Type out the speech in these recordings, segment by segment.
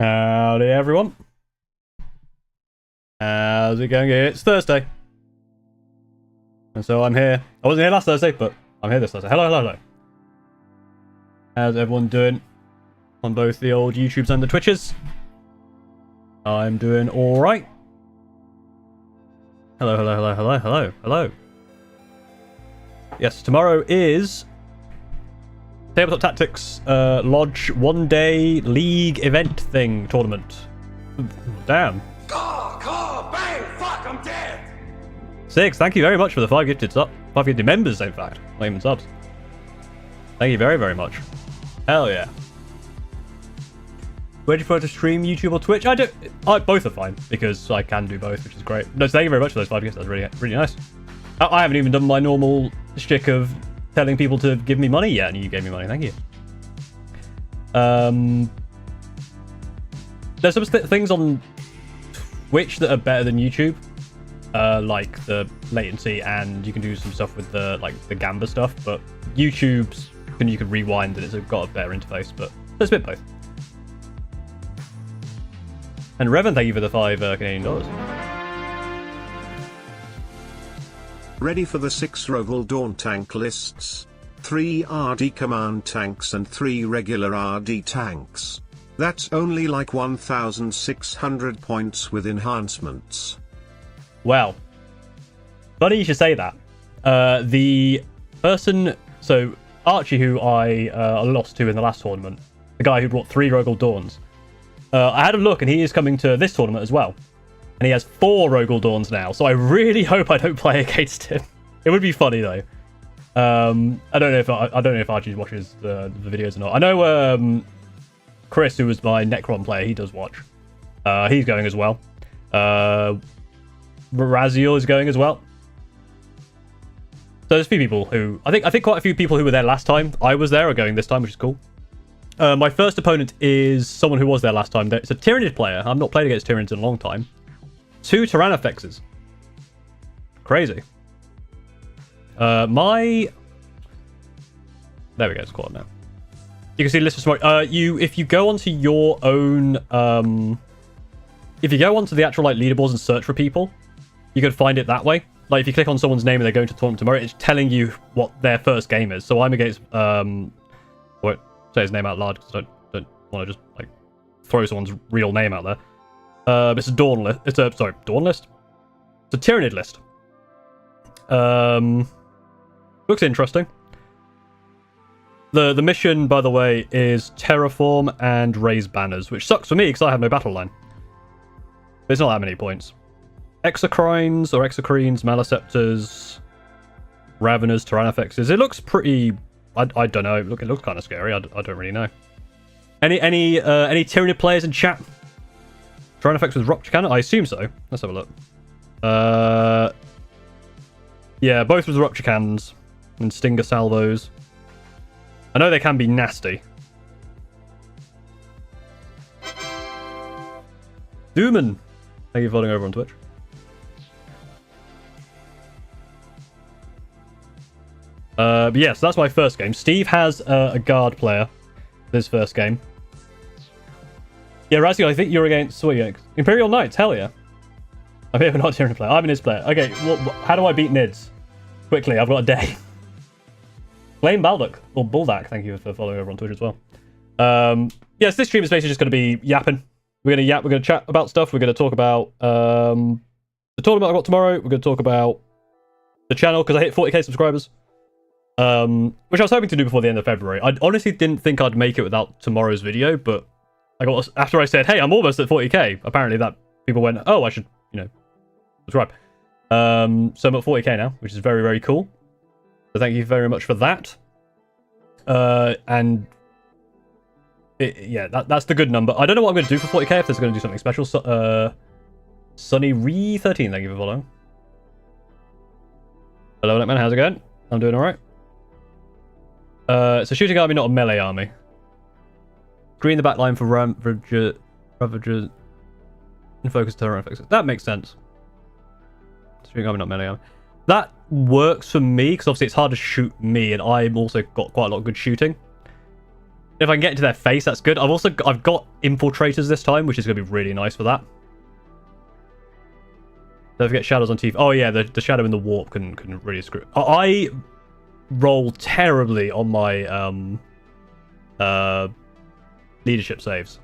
Howdy everyone. How's it going? It's Thursday. And so I'm here. I wasn't here last Thursday, but I'm here this Thursday. Hello. How's everyone doing on both the old YouTubes and the Twitches? I'm doing alright. Hello. Yes, tomorrow is Tabletop Tactics Lodge one-day league event thing tournament. Damn. Bang! Fuck! I'm dead. 6, thank you very much for the 5 gifted members, in fact, not even subs. Thank you very much. Hell yeah. Where do you prefer to stream, YouTube or Twitch? Both are fine because I can do both, which is great. No, thank you very much for those 5 gifts. That's really nice. I haven't even done my normal shtick of telling people to give me money yet, and you gave me money. Thank you. There's some things on Twitch that are better than YouTube, like the latency, and you can do some stuff with the Gamba stuff. But YouTube's you can rewind and it's got a better interface, but there's a bit both. And Revan, thank you for the 5 Canadian dollars. Ready for the 6 Rogel Dawn tank lists. 3 RD command tanks and 3 regular RD tanks. That's only like 1,600 points with enhancements. Well, funny you should say that. The person, so Archie, who I lost to in the last tournament, the guy who brought 3 Rogel Dawns, I had a look and he is coming to this tournament as well. And he has 4 Rogel Dawns now, so I really hope I don't play against him. It would be funny though. I don't know if Archie watches the videos or not. I know Chris, who was my Necron player, he does watch. He's going as well. Raziel is going as well. So there's a few people who I think quite a few people who were there last time I was there are going this time, which is cool. My first opponent is someone who was there last time. It's a Tyranid player. I've not played against Tyranids in a long time. 2 Tyrannofexes. Crazy. There we go, it's caught up now. You can see the list of smoke. If you go onto your own if you go onto the actual leaderboards and search for people, you can find it that way. Like if you click on someone's name and they're going to tournament tomorrow, it's telling you what their first game is. So I'm against won't say his name out loud because I don't want to just throw someone's real name out there. It's a Dawn list. Dawn list? It's a Tyranid list. Looks interesting. The mission, by the way, is terraform and raise banners, which sucks for me because I have no battle line. But it's not that many points. Exocrines or Exocrines, Maleceptors, Raveners, Tyrannofexes. It looks pretty. I don't know. It looks kind of scary. I don't really know. Any Tyranid players in chat? Tyrannofex with Rupture Cannon? I assume so. Let's have a look. Yeah, both with Rupture Cannons and Stinger Salvos. I know they can be nasty. Dooman, thank you for following over on Twitch. But yes, that's my first game. Steve has a guard player for his first game. Yeah, Razio, I think you're against Imperial Knights. Hell yeah. I'm here, but not a player. I'm an Nids player. Okay, how do I beat Nids? Quickly, I've got a day. Blame Baldock, or Buldak, thank you for following over on Twitch as well. Yes, this stream is basically just going to be yapping. We're going to yap, we're going to chat about stuff. We're going to talk about the tournament I've got tomorrow. We're going to talk about the channel, because I hit 40k subscribers. Which I was hoping to do before the end of February. I honestly didn't think I'd make it without tomorrow's video, but after I said, hey, I'm almost at 40k, apparently that people went, oh, I should, subscribe. So I'm at 40k now, which is very cool. So thank you very much for that. And that's the good number. I don't know what I'm going to do for 40k, if there's going to do something special. Sunny Re 13, thank you for following. Hello, Neckman, how's it going? I'm doing alright. It's a shooting army, not a melee army. Green the back line for Ravager and focus turret fixes. That makes sense. Shooting army, not melee army. That works for me, because obviously it's hard to shoot me, and I've also got quite a lot of good shooting. If I can get into their face, that's good. I've got infiltrators this time, which is going to be really nice for that. Don't forget shadows on teeth. Oh yeah, the shadow in the warp can really screw. I roll terribly on my leadership saves.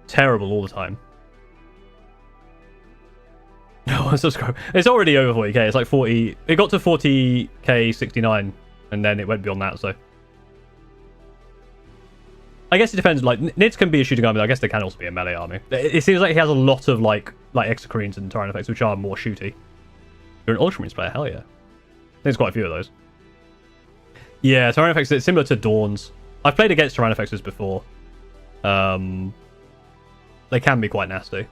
Terrible all the time. No, unsubscribe. It's already over 40k. It's like 40. It got to 40k 69, and then it went beyond that. So I guess it depends. Like Nids can be a shooting army. I guess they can also be a melee army. It seems like he has a lot of like exocrines and Tyranid effects, which are more shooty. You're an Ultramarines player, hell yeah. There's quite a few of those. Yeah, Tyranid effects. It's similar to Dawns. I've played against Tyranid effects before. They can be quite nasty.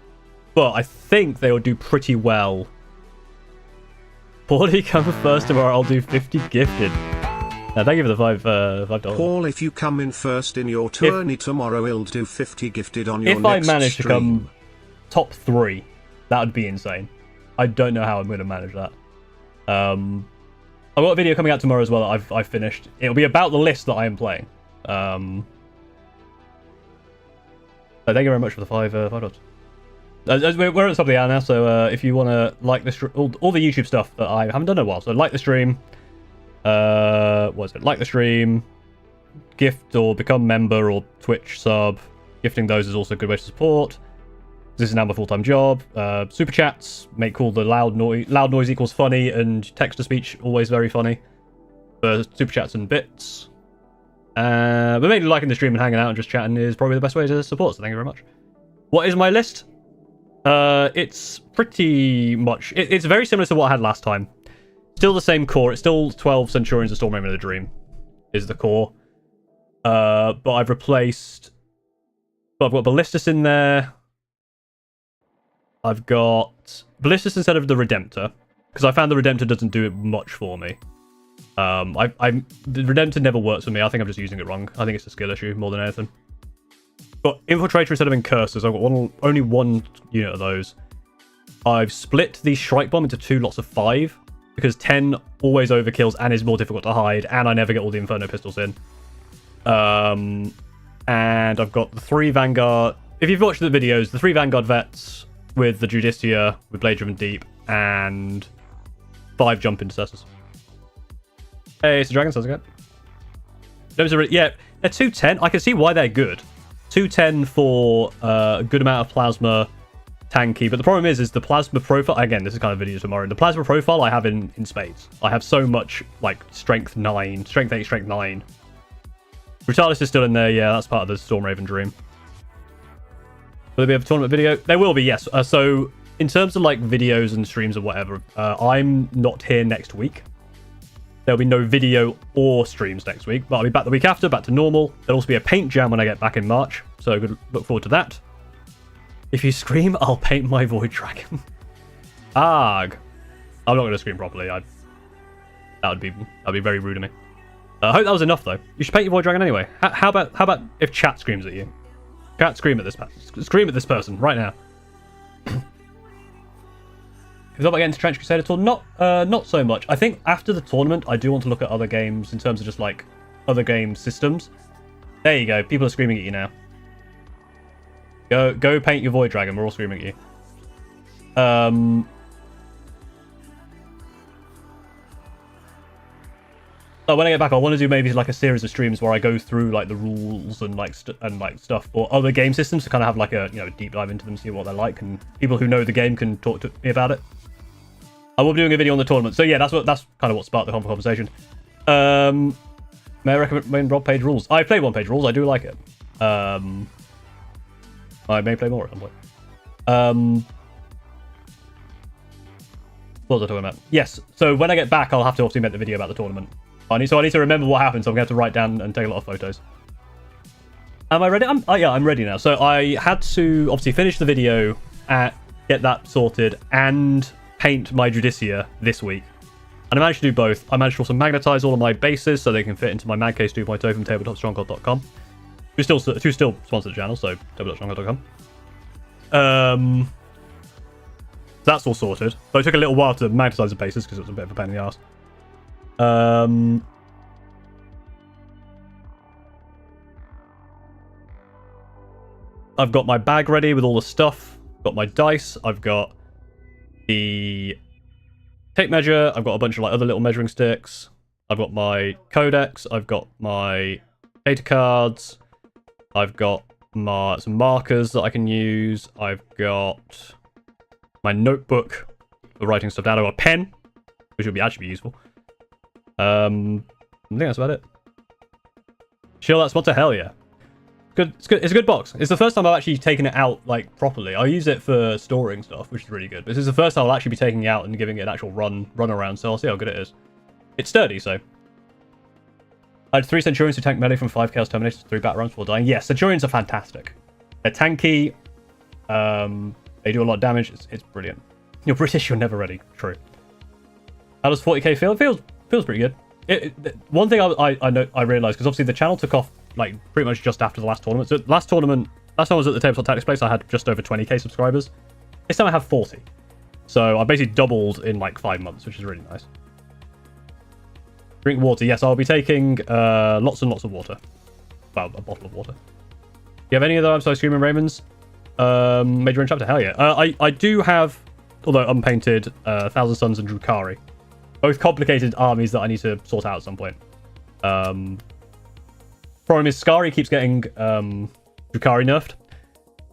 But I think they will do pretty well. 40 come first tomorrow, I'll do 50 gifted. Thank you for the $5. Paul, if you come in first in your tourney tomorrow, he'll do 50 gifted on your next stream. If I manage to come top 3, that would be insane. I don't know how I'm going to manage that. I've got a video coming out tomorrow as well that I've finished. It'll be about the list that I am playing. Thank you very much for the $5. We're at the top of the hour now, so if you want to like this, all the YouTube stuff that I haven't done in a while, so like the stream, what is it? Like the stream, gift or become member or Twitch sub. Gifting those is also a good way to support. This is now my full-time job. Super chats make cool the loud noise. Loud noise equals funny, and text to speech always very funny. Super chats and bits. But mainly liking the stream and hanging out and just chatting is probably the best way to support. So thank you very much. What is my list? It's pretty much... It's very similar to what I had last time. Still the same core. It's still 12 Centurions, a Stormraven, and a Dream is the core. But I've replaced... But I've got Ballistus in there. I've got Ballistus instead of the Redemptor, because I found the Redemptor doesn't do it much for me. The Redemptor never works for me. I think I'm just using it wrong. I think it's a skill issue more than anything. Got Infiltrator instead of Incursors. I've got only one unit of those. I've split the Strike Bomb into 2 lots of 5, because 10 always overkills and is more difficult to hide, and I never get all the Inferno pistols in. And I've got the 3 Vanguard... If you've watched the videos, the 3 Vanguard vets with the Judicia, with Blade Driven Deep, and 5 Jump Intercessors. Hey, it's the Dragon, sounds good. Those are, yeah, they're 210. I can see why they're good. 210 for a good amount of plasma, tanky, but the problem is the plasma profile. Again, this is kind of video tomorrow. The plasma profile I have in spades. I have so much like strength 9, strength 8, strength 9. Brutalis is still in there. Yeah, that's part of the Stormraven dream. Will there be a tournament video? There will be, yes. So in terms of like videos and streams or whatever, I'm not here next week. There'll be no video or streams next week, but I'll be back the week after, back to normal. There'll also be a paint jam when I get back in March, so good, look forward to that. If you scream, I'll paint my Void Dragon. Arg. I'm not going to scream properly. That'd be very rude of me. I hope that was enough, though. You should paint your Void Dragon anyway. How about if chat screams at you? Chat, scream at this person right now. If not against Trench Crusade at all, not so much. I think after the tournament, I do want to look at other games in terms of just like other game systems. There you go. People are screaming at you now. Go paint your Void Dragon. We're all screaming at you. So when I get back, I want to do maybe like a series of streams where I go through like the rules and like stuff for other game systems to kind of have like a deep dive into them, see what they're like, and people who know the game can talk to me about it. I will be doing a video on the tournament, so yeah, that's kind of what sparked the conversation. May I recommend One Page Rules? I play One Page Rules. I do like it. I may play more at some point. What was I talking about? Yes. So when I get back, I'll have to obviously make the video about the tournament. I need to remember what happened, so I'm going to have to write down and take a lot of photos. Am I ready? Yeah, I'm ready now. So I had to obviously finish the video, get that sorted, and paint my Judicia this week. And I managed to do both. I managed to also magnetize all of my bases so they can fit into my Magcase 2.0 from tabletopstronghold.com. Who still sponsor the channel, so tabletopstronghold.com. That's all sorted. But it took a little while to magnetize the bases because it was a bit of a pain in the ass. I've got my bag ready with all the stuff. Got my dice. I've got the tape measure. I've got a bunch of like other little measuring sticks. I've got my codex. I've got my data cards. I've got some markers that I can use. I've got my notebook for writing stuff down. I've got a pen, which would actually be useful. I think that's about it. Chill that sponsor, hell yeah. Good. It's good. It's a good box. It's the first time I've actually taken it out like properly. I use it for storing stuff, which is really good. But this is the first time I'll actually be taking it out and giving it an actual run around. So I'll see how good it is. It's sturdy, so. I had 3 Centurions who tank melee from 5 Chaos Terminators, 3 bat runs before dying. Yes, Centurions are fantastic. They're tanky. They do a lot of damage. It's brilliant. You're British, you're never ready. True. How does 40k feel? It feels pretty good. One thing I realized, because obviously the channel took off like pretty much just after the last tournament. So last time I was at the Tabletop Tactics place, I had just over 20k subscribers. This time I have 40. So I basically doubled in like 5 months, which is really nice. Drink water. Yes, I'll be taking lots and lots of water. Well, a bottle of water. Do you have any of those Screaming Ravens? Major in chapter? Hell yeah. I do have, although unpainted, Thousand Suns and Drukari. Both complicated armies that I need to sort out at some point. Problem is, Skari keeps getting Drukari nerfed,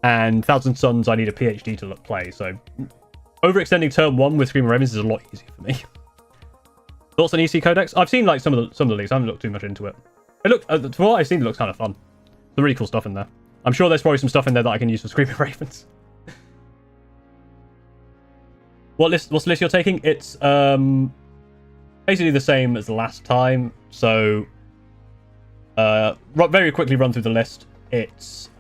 and Thousand Suns I need a PhD to play, so overextending turn 1 with Screaming Ravens is a lot easier for me. Thoughts on EC Codex? I've seen like some of the leaks. I haven't looked too much into it. It looks, from what I've seen, it looks kind of fun. Some really cool stuff in there. I'm sure there's probably some stuff in there that I can use for Screaming Ravens. What's the list you're taking? It's basically the same as the last time. So very quickly run through the list. It's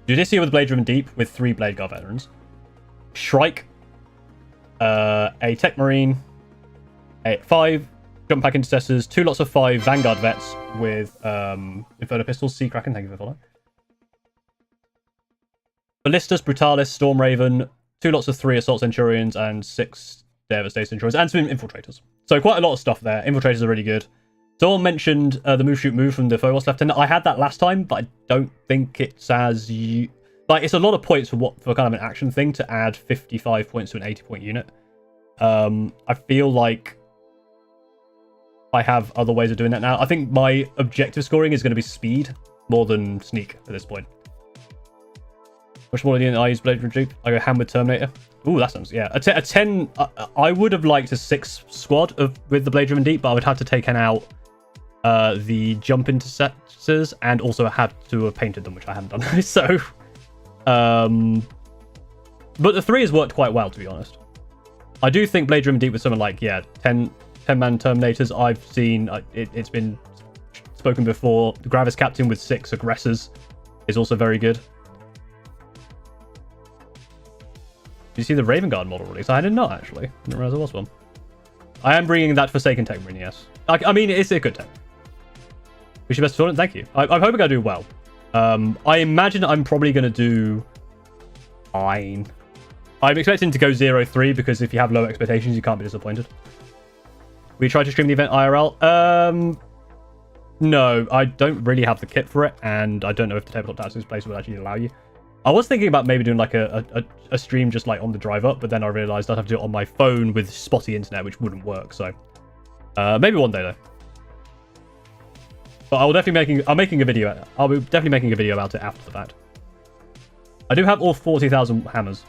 Judicia with Blade Driven Deep with 3 Blade Guard veterans, Shrike, a Tech Marine, 5 Jump Pack Intercessors, 2 lots of 5 Vanguard vets with Inferno Pistols. Sea Kraken, thank you for following. Ballistas, Brutalis, Storm Raven, 2 lots of 3 Assault Centurions, and 6 Devastator Centurions, and some Infiltrators. So quite a lot of stuff there. Infiltrators are really good. Someone mentioned the Move Shoot Move from the Phobos Lieutenant. I had that last time, but I don't think it's as... Like, it's a lot of points for kind of an action thing to add 55 points to an 80-point unit. I feel like I have other ways of doing that now. I think my objective scoring is going to be speed more than sneak at this point. Which one do I use Blade Reduce? I go Hand with Terminator. Ooh, that sounds... Yeah. A 10... I would have liked a 6 squad with the Blade Driven Deep, but I would have to take out the Jump Intercessors and also have to have painted them, which I haven't done. So... but the 3 has worked quite well, to be honest. I do think Blade Driven Deep with something like, yeah, 10-man Terminators. I've seen... it's been spoken before. The Gravis Captain with 6 Aggressors is also very good. Did you see the Raven Guard model release? I did not, actually. I didn't realize there was one. I am bringing that Forsaken Tech Marine, yes. I mean, it's a good tech. Wish you best of luck. Thank you. I'm hoping I do well. I imagine I'm probably going to do fine. I'm expecting to go 0-3 because if you have low expectations, you can't be disappointed. We tried to stream the event IRL. No, I don't really have the kit for it, and I don't know if the Tabletop Tactics place would actually allow you. I was thinking about maybe doing like a stream just like on the drive up, but then I realized I'd have to do it on my phone with spotty internet, which wouldn't work. So maybe one day though. But I'll definitely making a video. I'll be definitely making a video about it after the fact. I do have all 40,000 hammers.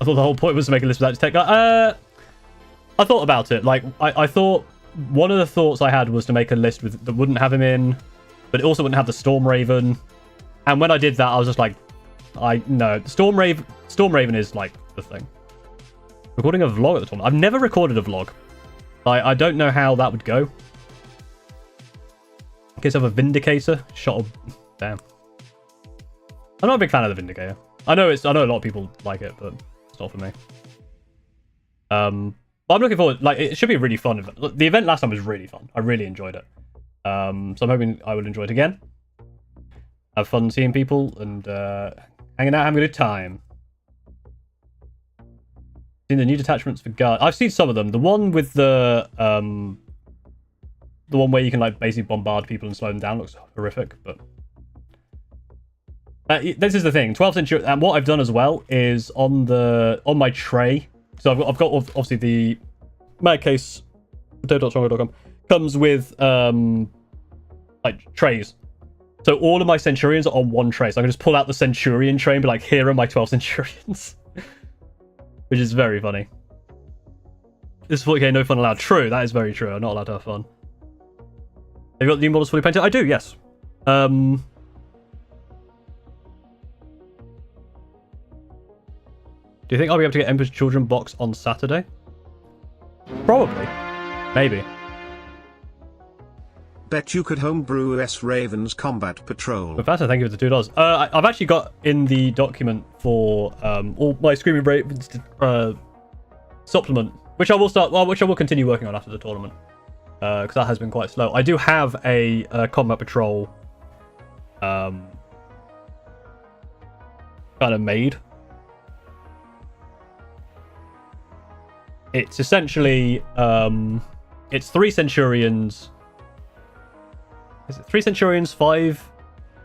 I thought the whole point was to make a list without tech. I thought about it. Like, I thought one of the thoughts I had was to make a list that wouldn't have him in, but it also wouldn't have the Storm Raven. And when I did that, I was just like, no, Storm Raven is like the thing. Recording a vlog at the time. I've never recorded a vlog. I don't know how that would go. In case of a Vindicator shot of... Damn. I'm not a big fan of the Vindicator. I know a lot of people like it, but it's not for me. But I'm looking forward. Like, it should be a really fun event. The event last time was really fun. I really enjoyed it. So I'm hoping I will enjoy it again. Have fun seeing people and hanging out, having a good time. Seen the new detachments for guard. I've seen some of them. The one with the one where you can like basically bombard people and slow them down looks horrific. But this is the thing. 12th century. And what I've done as well is on my tray. So I've got obviously the Madcase potato.chongo.com comes with like trays. So all of my centurions are on one tray. So I can just pull out the centurion tray and be like, here are my 12 centurions. Which is very funny. This is 40k, no fun allowed. True, that is very true. I'm not allowed to have fun. Have you got the new models fully painted? I do, yes. Do you think I'll be able to get Emperor's Children box on Saturday? Probably. Maybe. Bet you could homebrew S Raven's Combat Patrol. Professor, thank you for the $2. I've actually got in the document for all my Screaming Ravens supplement, which I will continue working on after the tournament, because that has been quite slow. I do have a Combat Patrol kind of made. It's essentially it's 3 Centurions. Is it 3 Centurions, 5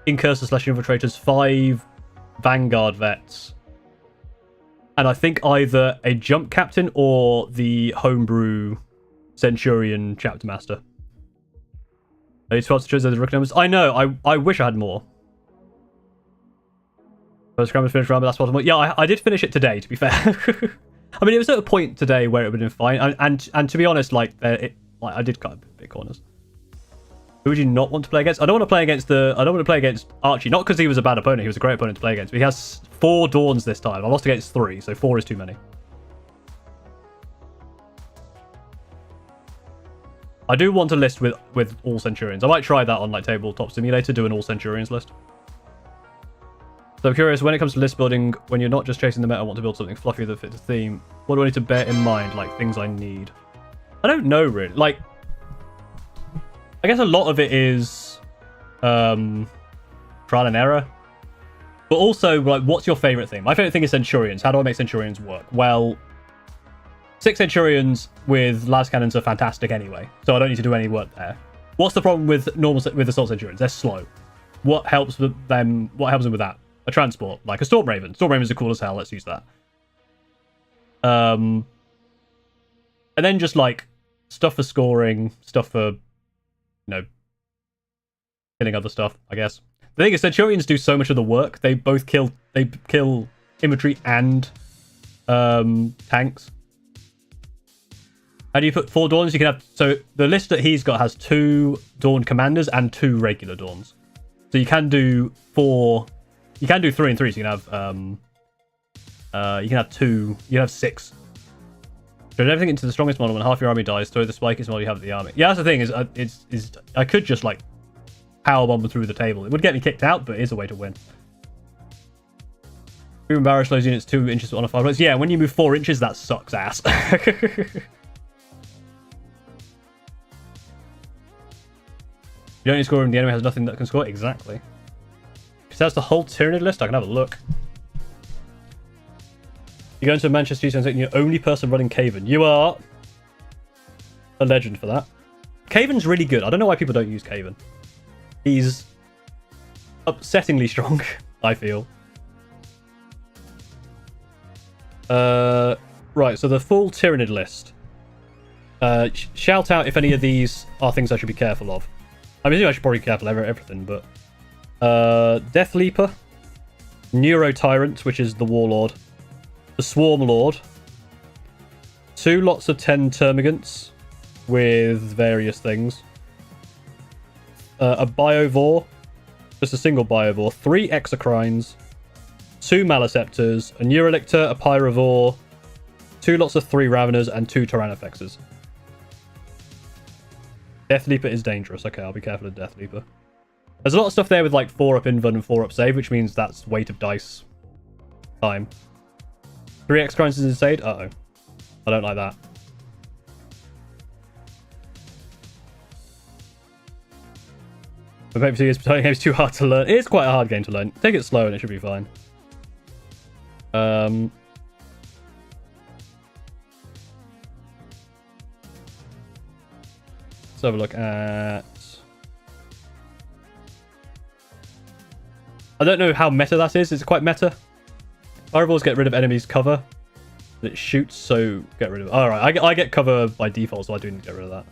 Incursor/Infiltrators, 5 Vanguard Vets, and I think either a Jump Captain or the Homebrew Centurion Chapter Master. Are you 12 Centurions are the rookie numbers? I know, I wish I had more. First Scramble finished round, but that's what yeah, I did finish it today, to be fair. I mean, it was at a point today where it would have been fine, and to be honest, like I did cut a bit corners. Who would you not want to play against? I don't want to play against Archie, not because he was a bad opponent. He was a great opponent to play against. But he has 4 Dawns this time. I lost against 3, so 4 is too many. I do want a list with all Centurions. I might try that on like Tabletop Simulator, do an all Centurions list. So I'm curious, when it comes to list building, when you're not just chasing the meta, I want to build something fluffy that fits the theme. What do I need to bear in mind? Like things I need. I don't know really. Like, I guess a lot of it is trial and error. But also, like, what's your favorite thing? My favorite thing is Centurions. How do I make Centurions work? Well, 6 Centurions with las cannons are fantastic anyway, so I don't need to do any work there. What's the problem with Assault Centurions? They're slow. What helps with them? What helps them with that? A transport, like a Storm Raven. Storm Ravens are cool as hell. Let's use that. And then just like stuff for scoring, stuff for, killing other stuff, I guess. The thing is, Centurions do so much of the work. They both kill infantry and tanks. How do you put 4 Dawns? You can have, so the list that he's got has 2 Dawn Commanders and 2 regular Dawns. So you can do 4. You can do 3 and 3. So you can have 2. You can have 6. Turn everything into the strongest model. When half your army dies, throw the spikest model you have at the army. Yeah, that's the thing. Is I could just like powerbomb them through the table. It would get me kicked out, but it is a way to win. Boom barrage slows units 2 inches on a 5 place. Yeah, when you move 4 inches, that sucks ass. You don't need to score when the enemy has nothing that can score. Exactly. If that's the whole Tyranid list, I can have a look. You go into Manchester City and you're the only person running Caven. You are a legend for that. Caven's really good. I don't know why people don't use Caven. He's upsettingly strong, I feel. Right, so the full Tyranid list. Shout out if any of these are things I should be careful of. I mean, I should probably be careful of everything, but Death Leaper, Neuro Tyrant, which is the Warlord, the Swarm Lord, 2 lots of 10 Termagants with various things, a Biovore, just a single Biovore, 3 Exocrines, 2 Maleceptors, a Neurolictor, a Pyrovore, 2 lots of 3 Raveners, and 2 Tyrannofexes. Death Leaper is dangerous. Okay, I'll be careful of Death Leaper. There's a lot of stuff there with like 4-up invuln and 4-up save, which means that's weight of dice time. 3 X-Crimes is insane. Uh-oh. I don't like that. But maybe 2 years battalion game is too hard to learn. It is quite a hard game to learn. Take it slow and it should be fine. Let's have a look at... I don't know how meta that is. Is it quite meta? Fireballs get rid of enemies' cover. It shoots, so get rid of it. Alright, I get cover by default, so I do need to get rid of that.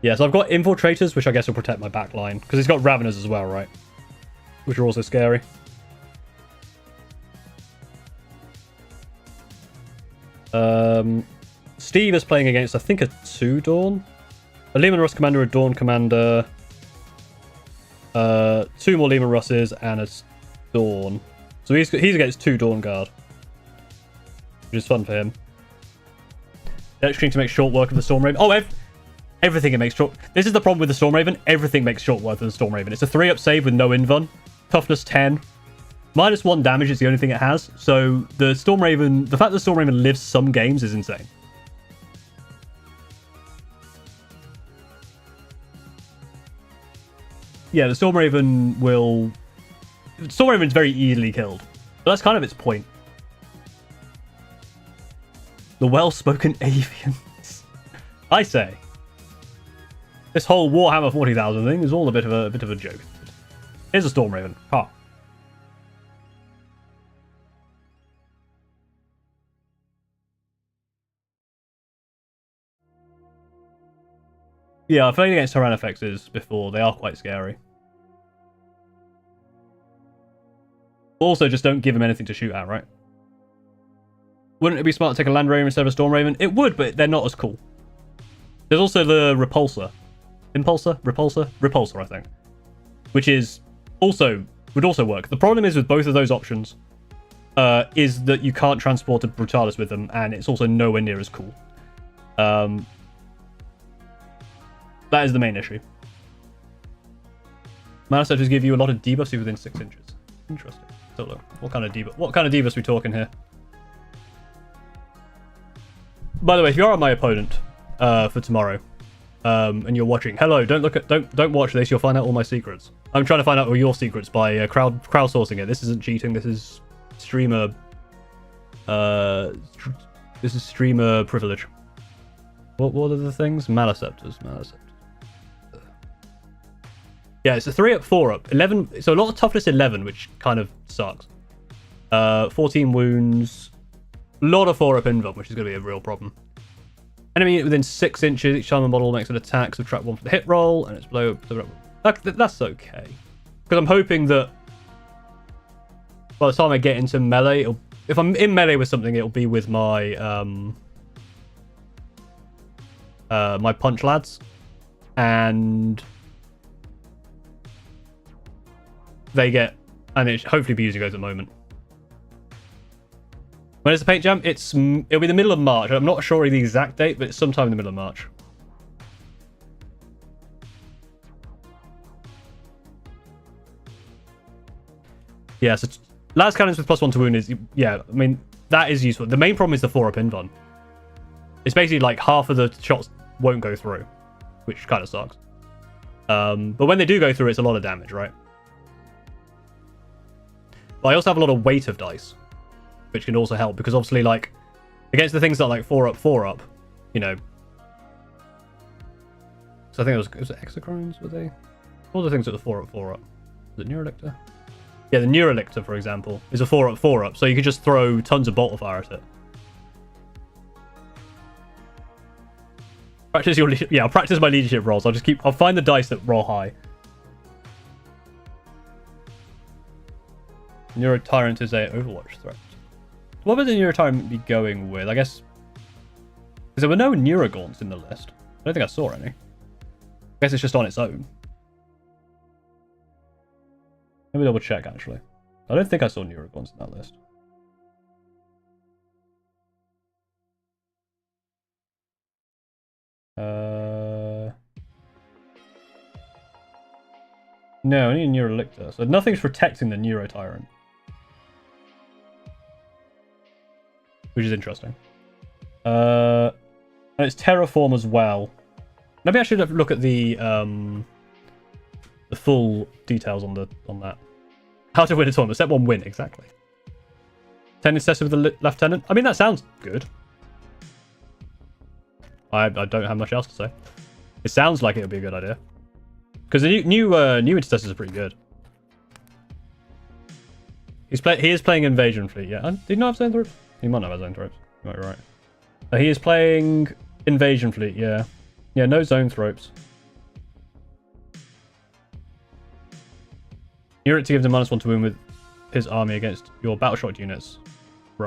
Yeah, so I've got infiltrators, which I guess will protect my back line. Because it's got raveners as well, right? Which are also scary. Steve is playing against, I think, a 2 Dawn. A Lehman Russ commander, a Dawn commander. 2 more Lehman Russes, and a Dawn. So he's against 2 Dawn Guard. Which is fun for him. Electrocuting to make short work of the Storm Raven. Oh, everything it makes short. This is the problem with the Storm Raven. Everything makes short work of the Storm Raven. It's a 3-up save with no invuln. Toughness 10. -1 damage is the only thing it has. So the Storm Raven, the fact that the Storm Raven lives some games is insane. Yeah, the Storm Raven will... Storm Raven's very easily killed. But that's kind of its point. The well-spoken avians. I say. This whole Warhammer 40,000 thing is all a bit of a joke. Here's a Storm Raven. Ha. Yeah, I've played against Tyrannofexes before. They are quite scary. Also, just don't give him anything to shoot at, right? Wouldn't it be smart to take a Land Raven instead of a Storm Raven? It would, but they're not as cool. There's also the Repulsor. Impulsor? Repulsor? Repulsor, I think. Which is would also work. The problem is with both of those options is that you can't transport a Brutalis with them, and it's also nowhere near as cool. That is the main issue. Milestones give you a lot of debuffs within 6 inches. Interesting. So look, what kind of debuffs are we talking here? By the way, if you are my opponent for tomorrow, and you're watching, hello, don't watch this. You'll find out all my secrets. I'm trying to find out all your secrets by crowdsourcing it. This isn't cheating. This is streamer. This is streamer privilege. What are the things? Maleceptors. Yeah, it's a 3-up, 4-up, 11. So a lot of toughness 11, which kind of sucks. 14 wounds, a lot of 4-up invuln, which is going to be a real problem. Enemy within 6 inches. Each time a model makes an attack, subtract 1 for the hit roll, and it's below. That's okay, because I'm hoping that by the time I get into melee, if I'm in melee with something, it'll be with my my punch lads, and they get, and it hopefully be using those at the moment. When is the paint jam? It'll be the middle of March. I'm not sure of the exact date, but it's sometime in the middle of March. Yeah, so last cannons with +1 to wound is, yeah, I mean, that is useful. The main problem is the 4-up invuln. It's basically like half of the shots won't go through, which kind of sucks. But when they do go through, it's a lot of damage, right? But I also have a lot of weight of dice, which can also help, because obviously, like, against the things that are like 4-up, you know. So I think it was Exocrines, were they? All the things that were 4-up. Was it Neurolictor? Yeah, the Neurolictor, for example, is a 4-up, so you could just throw tons of bolt of fire at it. Practice your I'll practice my leadership rolls. I'll find the dice that roll high. Neuro Tyrant is a Overwatch threat. What would the Neuro Tyrant be going with? I guess because there were no Neurogaunts in the list. I don't think I saw any. I guess it's just on its own. Let me double check, actually. I don't think I saw Neurogaunts in that list. No, I need a Neurolictor. So nothing's protecting the Neuro Tyrant, which is interesting. And it's Terraform as well. Maybe I should have look at the full details on that. How to win a tournament. Step 1, win, exactly. Tennis test with the lieutenant. I mean, that sounds good. I don't have much else to say. It sounds like it would be a good idea. Because the new intercessors are pretty good. He is playing Invasion Fleet, yeah. Did he not have zone threats? He might not have zone threats. You might be right. He is playing Invasion Fleet, yeah. Yeah, no zone threats. You're to give him -1 to win with his army against your battleshot units.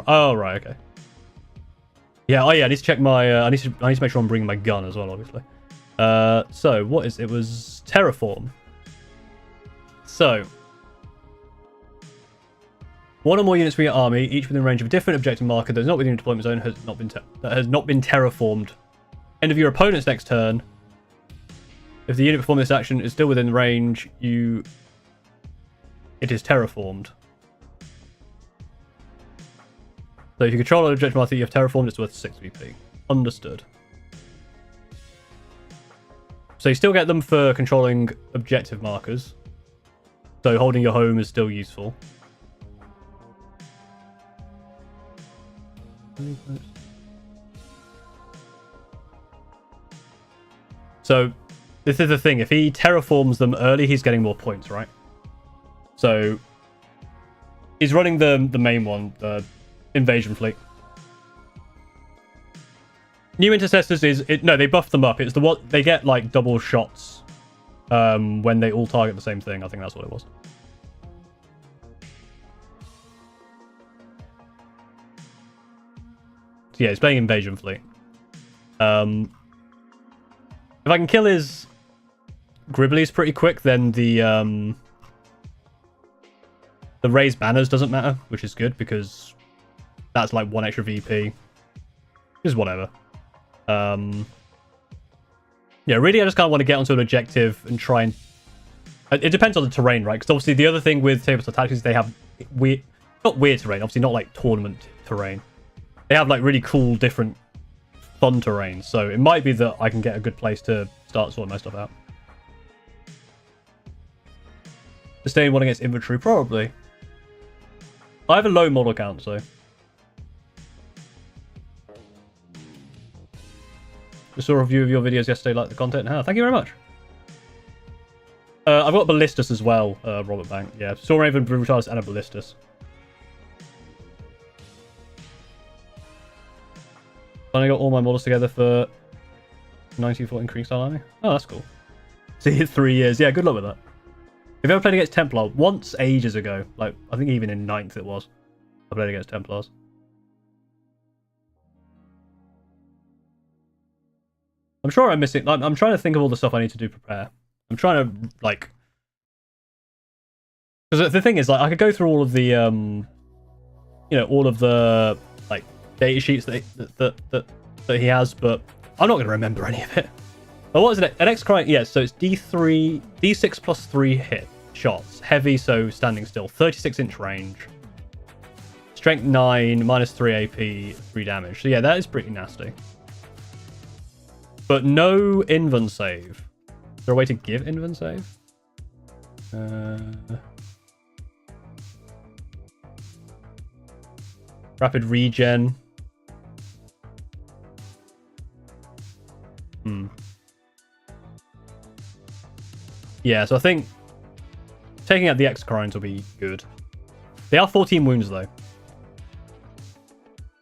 Oh, right, okay. Yeah, oh yeah, I need to check my... I need to make sure I'm bringing my gun as well, obviously. So, what is... It was Terraform. So... One or more units from your army, each within range of a different objective marker that is not within your deployment zone, has not been terraformed. End of your opponent's next turn. If the unit performing this action is still within range, it is terraformed. So if you control an objective marker you have terraformed, it's worth 6 VP. Understood. So you still get them for controlling objective markers. So holding your home is still useful. So this is the thing, if he terraforms them early, he's getting more points, right? So he's running the main one, the Invasion Fleet. New intercessors no, they buff them up. It's they get like double shots when they all target the same thing. I think that's what it was. Yeah, he's playing Invasion Fleet. If I can kill his Gribblies pretty quick, then the raised banners doesn't matter, which is good because that's like 1 extra VP. Just whatever. Yeah, really, I just kind of want to get onto an objective and try and... It depends on the terrain, right? Because obviously the other thing with Tabletop Tactics is they have weird... Not weird terrain, obviously not like tournament terrain. They have like really cool, different, fun terrains. So it might be that I can get a good place to start sorting my stuff out. Sustain 1 against infantry, probably. I have a low model count, so... Just saw a review of your videos yesterday, like the content. Thank you very much. I've got Ballistus as well, Robert Bank. Yeah, Storm Raven, Brutalis, and a Ballistus. I got all my models together for 1914 Kriegstyle Army. Oh, that's cool. See, it's 3 years. Yeah, good luck with that. Have you ever played against Templar? Once, ages ago. Like, I think even in 9th it was. I played against Templars. I'm sure I'm missing... I'm trying to think of all the stuff I need to do prepare. I'm trying to, like... Because the thing is, like, I could go through all of the, you know, all of the, like, data sheets that he has, but I'm not going to remember any of it. But what is it? An X-Cry... Yeah, so it's D6 plus 3 hit shots. Heavy, so standing still. 36-inch range. Strength 9, minus 3 AP, 3 damage. So yeah, that is pretty nasty. But no invuln save. Is there a way to give invuln save? Rapid regen. Yeah, so I think taking out the X-Crines will be good. They are 14 wounds, though.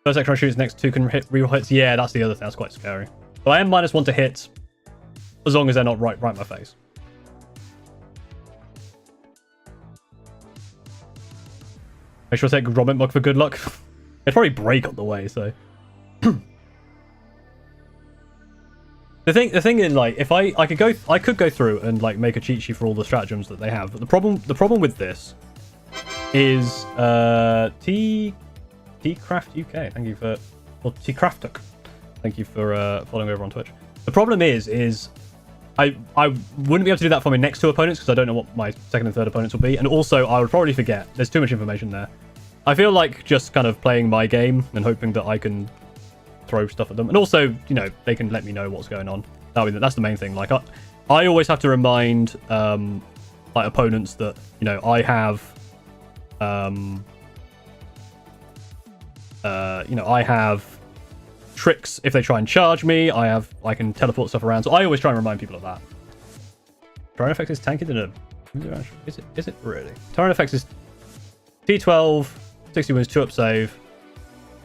First X-Crine shoots next 2 can hit reroll hits. Yeah, that's the other thing. That's quite scary. But I am -1 to hit, as long as they're not right in my face. Make sure to take Robin Mug for good luck. It'd probably break on the way, so... The thing is, like, if I could go through and like make a cheat sheet for all the stratagems that they have. But the problem with this is T-Craft UK. Thank you for... Or T-Craftuk. Thank you for following over on Twitch. The problem is I wouldn't be able to do that for my next 2 opponents because I don't know what my second and third opponents will be. And also, I would probably forget. There's too much information there. I feel like just kind of playing my game and hoping that I can throw stuff at them. And also, you know, they can let me know what's going on. That's the main thing. Like, I always have to remind like opponents that, you know, I have tricks if they try and charge me. I can teleport stuff around. So I always try and remind people of that. Tyranid effects is tanky than a... Is it really? Tyranid effects is T12, 60 wounds, 2 up save.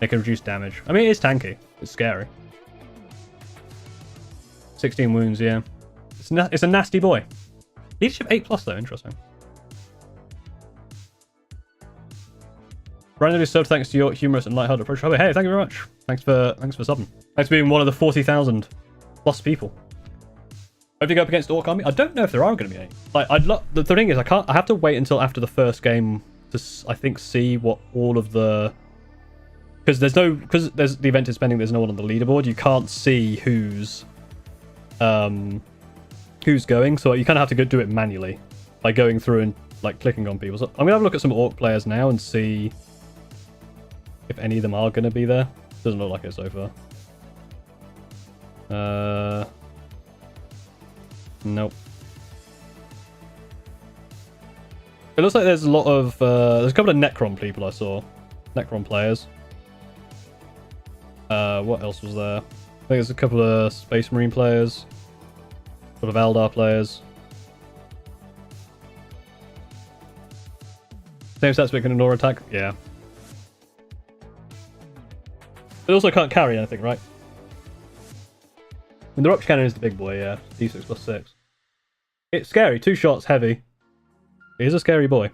It can reduce damage. I mean, it is tanky. It's scary. 16 wounds, yeah. It's a nasty boy. Leadership 8+ though, interesting. Randomly subbed thanks to your humorous and lighthearted approach. Oh, hey, thank you very much. Thanks for subbing. Thanks for being one of the 40,000 plus people. Hope you go up against Orc Army. I don't know if there are going to be any. Like, the thing is, I have to wait until after the first game to, I think, see what all of the... Because there's the event is pending, there's no one on the leaderboard. You can't see who's going, so you kind of have to do it manually by going through and like clicking on people. So I'm gonna have a look at some Orc players now and see if any of them are gonna be there. Doesn't look like it so far. Nope. It looks like there's a lot of there's a couple of Necron people I saw. Necron players. What else was there? I think there's a couple of Space Marine players. A couple of Eldar players. Same stats but can ignore attack? Yeah. It also can't carry anything, right? And the Rupture Cannon is the big boy, yeah. D6 plus 6. It's scary. 2 shots, heavy. He is a scary boy.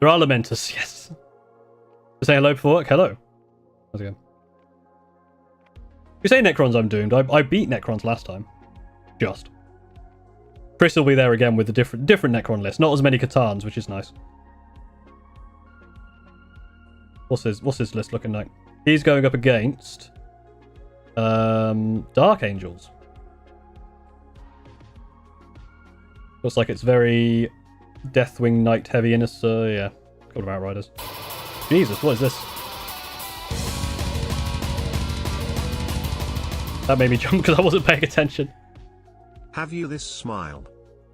There are Lamentus, yes. Say hello before work. Hello. How's it going? You say Necrons, I'm doomed. I beat Necrons last time. Just. Chris will be there again with a different Necron list. Not as many Catans, which is nice. What's his list looking like? He's going up against Dark Angels. Looks like it's very Deathwing Knight heavy in us. Yeah, couple of Outriders. Jesus, what is this? That made me jump because I wasn't paying attention. Have you this smile?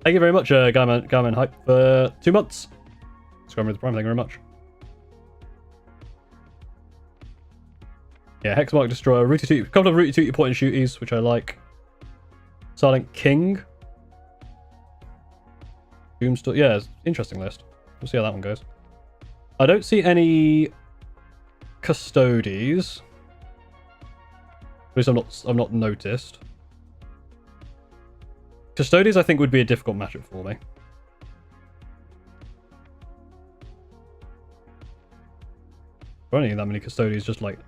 Thank you very much, Guyman Hype, for 2 months. Scrum with the Prime, thank you very much. Yeah, Hexmark Destroyer, a couple of Rooty Tooty point and shooties, which I like. Silent King. Doomstorm, yeah, it's an interesting list. We'll see how that one goes. I don't see any Custodies. At least I've not noticed. Custodies, I think, would be a difficult matchup for me. I don't need that many Custodies, just like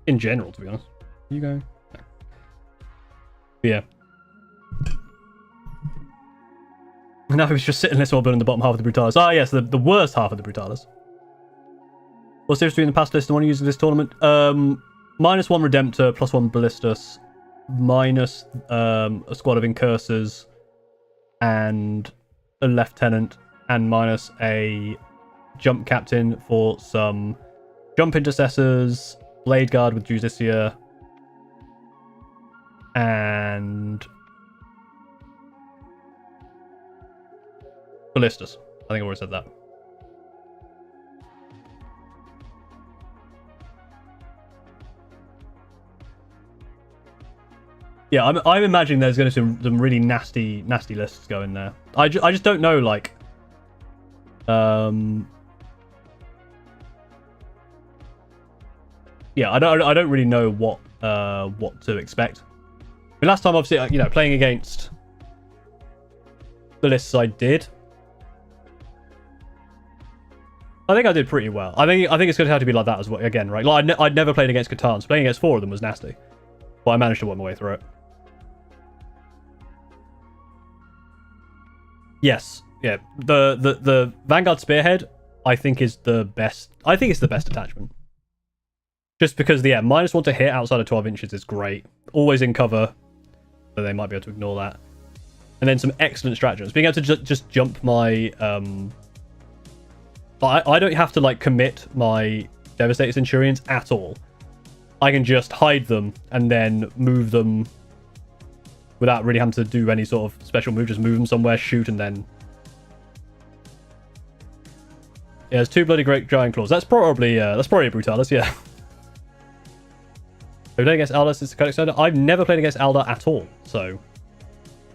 in general, to be honest. You go. No. But yeah. Now he's just sitting this while building the bottom half of the Brutalis. Ah, yes, the worst half of the Brutalis. What's the difference between the past list and the one using this tournament? -1 Redemptor, +1 Ballistus, minus a squad of Incursors, and a Lieutenant, and minus a Jump Captain for some Jump Intercessors, Blade Guard with Justicia, and Ballistus. I think I already said that. Yeah, I'm imagining there's going to be some really nasty lists going there. I just don't know, like, yeah, I don't really know what to expect. I mean, last time, obviously, you know, playing against the lists I did, I think I did pretty well. I think it's going to have to be like that as well again, right? Like I'd never played against Catans. Playing against 4 of them was nasty, but I managed to work my way through it. Yes, yeah. The Vanguard Spearhead, I think, is the best. I think it's the best attachment. Just because the -1 to hit outside of 12 inches is great. Always in cover, so they might be able to ignore that. And then some excellent stratagems. Being able to just jump my I don't have to like commit my Devastator Centurions at all. I can just hide them and then move them without really having to do any sort of special move. Just move them somewhere, shoot, and then... Yeah, there's 2 bloody great giant claws. That's probably a Brutalis, yeah. Have you played against Aldar since the Codex Elder? I've never played against Aldar at all, so...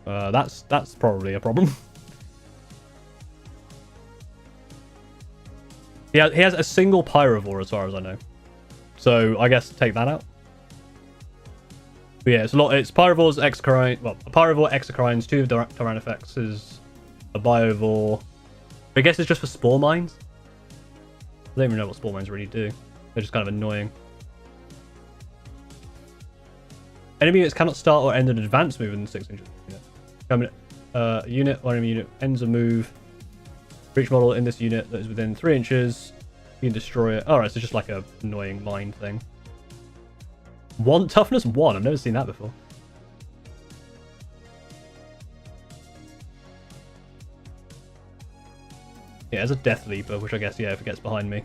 that's probably a problem. He has a single Pyrovore as far as I know. So I guess take that out. But yeah, it's Pyrovores, Exocrine, well, a Pyrovore, Exocrines, 2 Tyrannifexes, a Biovore. I guess it's just for Spore Mines. I don't even know what Spore Mines really do. They're just kind of annoying. Enemy units cannot start or end an advanced move within 6 inches. Unit or enemy unit ends a move. For each model in this unit that is within 3 inches, you can destroy it. Alright, so it's just like a annoying mine thing. Toughness 1. I've never seen that before. Yeah, there's a Death Leaper, which I guess, yeah, if it gets behind me.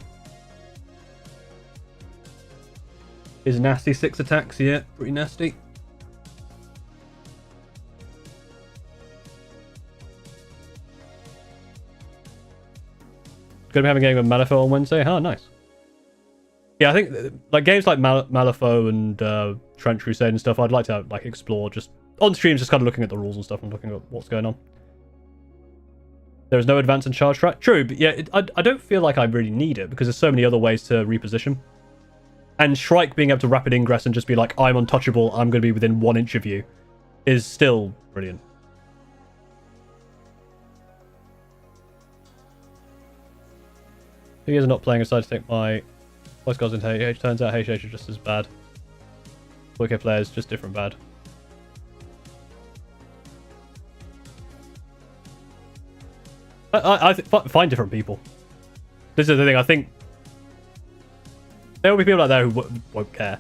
Is nasty. 6 attacks, yeah, pretty nasty. Gonna be having a game with Malifaux on Wednesday. Oh, nice. Yeah, I think like games like Malifaux and Trench Crusade and stuff, I'd like to like explore just on streams, just kind of looking at the rules and stuff and looking at what's going on. There is no advance and charge track. True, but yeah, I don't feel like I really need it because there's so many other ways to reposition. And Shrike being able to rapid ingress and just be like, I'm untouchable, I'm going to be within 1 inch of you, is still brilliant. He is not playing aside to take my voice cards into HH. Turns out HH is just as bad. 4K players, just different bad. I find different people. This is the thing, I think there will be people out there who won't care.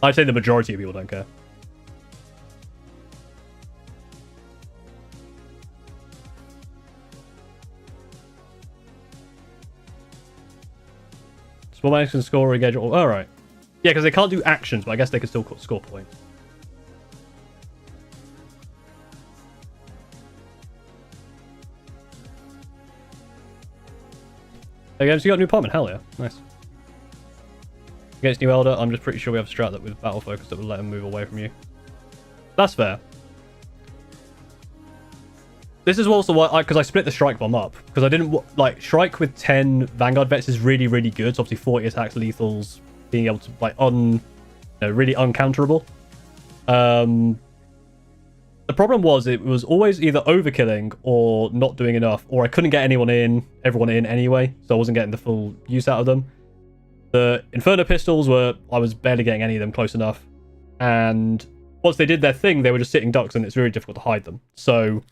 I'd say the majority of people don't care. Small mines can score or engage. All right. Yeah, because they can't do actions, but I guess they can still score points. Again, so you got a new apartment. Hell yeah. Nice. Against New Elder, I'm just pretty sure we have a strat that with battle focus that will let him move away from you. That's fair. This is also why, because I split the Strike Bomb up. Because I didn't, like, Shrike with 10 Vanguard vets is really, really good. So obviously 40 attacks, lethals, being able to, like, really uncounterable. The problem was it was always either overkilling or not doing enough. Or I couldn't get everyone in anyway. So I wasn't getting the full use out of them. The Inferno Pistols I was barely getting any of them close enough. And once they did their thing, they were just sitting ducks and it's very difficult to hide them. So...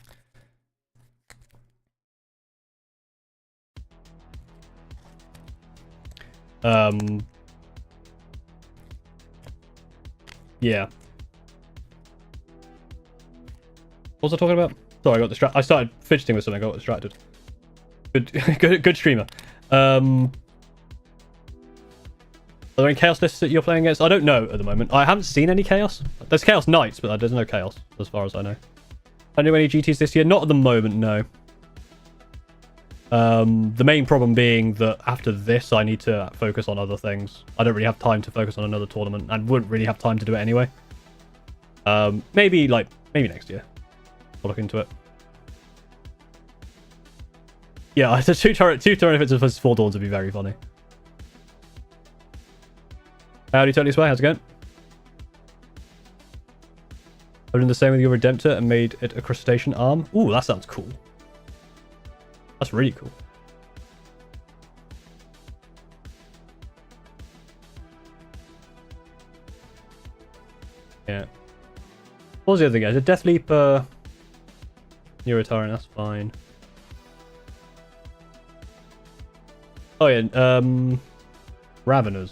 yeah. What was I talking about? Sorry, I got distracted. I started fidgeting with something. I got distracted. Good streamer. Are there any Chaos lists that you're playing against? I don't know at the moment. I haven't seen any Chaos. There's Chaos Knights, but there's no Chaos as far as I know. I do any GTs this year? Not at the moment, no. The main problem being that after this, I need to focus on other things. I don't really have time to focus on another tournament, and wouldn't really have time to do it anyway. Maybe next year. I'll look into it. Yeah, it's a two turret versus 4 Dawns would be very funny. Howdy, Totally Spy. How's it going? I've done the same with your Redemptor and made it a crustacean arm. Ooh, that sounds cool. That's really cool. Yeah. What was the other guy? The Death Leaper. Neurotaran, that's fine. Oh yeah, Raveners.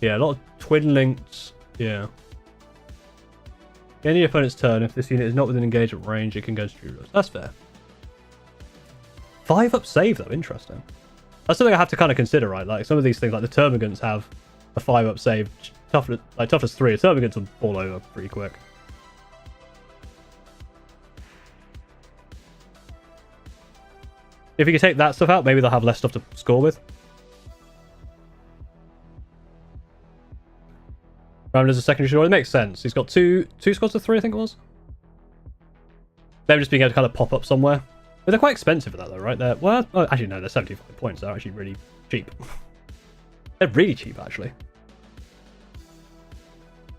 Yeah, a lot of Twin Links. Yeah. Any opponent's turn, if this unit is not within engagement range, it can go to Druidos. That's fair. 5-up save though, interesting. That's something I have to kind of consider, right? Like some of these things, like the Termagants have a 5-up save, toughness 3, it's certainly going to fall over pretty quick. If you can take that stuff out, maybe they'll have less stuff to score with. Round as a secondary score, it makes sense. He's got two squads of 3, I think it was. Them just being able to kind of pop up somewhere. But they're quite expensive for that, though, right? Well, actually, no, they're 75 points. They're actually really cheap. They're really cheap, actually.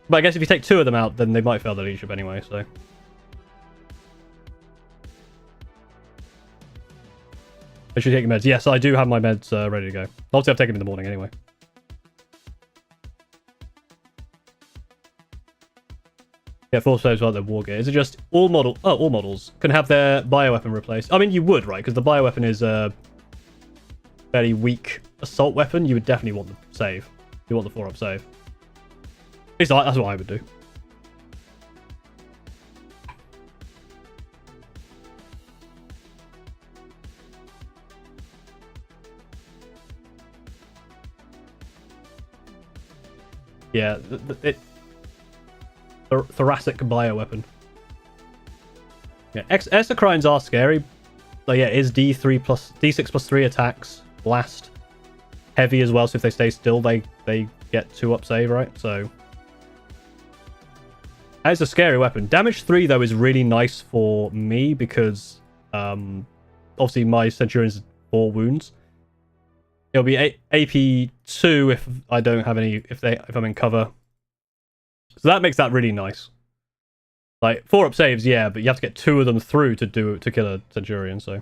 But I guess if you take 2 of them out, then they might fail the leadership anyway, so... I should take your meds. Yes, I do have my meds ready to go. Obviously, I've taken them in the morning anyway. Yeah, force saves about their war gear. Is it just all models can have their bioweapon replaced? I mean, you would, right? Because the bioweapon is a fairly weak assault weapon. You would definitely want the save. You want the 4-up save. At least that's what I would do. Yeah, thoracic bioweapon. Yeah, exocrines are scary. Like, yeah, it is D6 plus 3 attacks, blast, heavy as well. So if they stay still, they get 2-up save, right? So that is a scary weapon. Damage 3 though is really nice for me because obviously my Centurion's 4 wounds. It'll be AP 2 if I don't have any if I'm in cover. So that makes that really nice. Like 4-up saves, yeah, but you have to get 2 of them through to kill a Centurion. So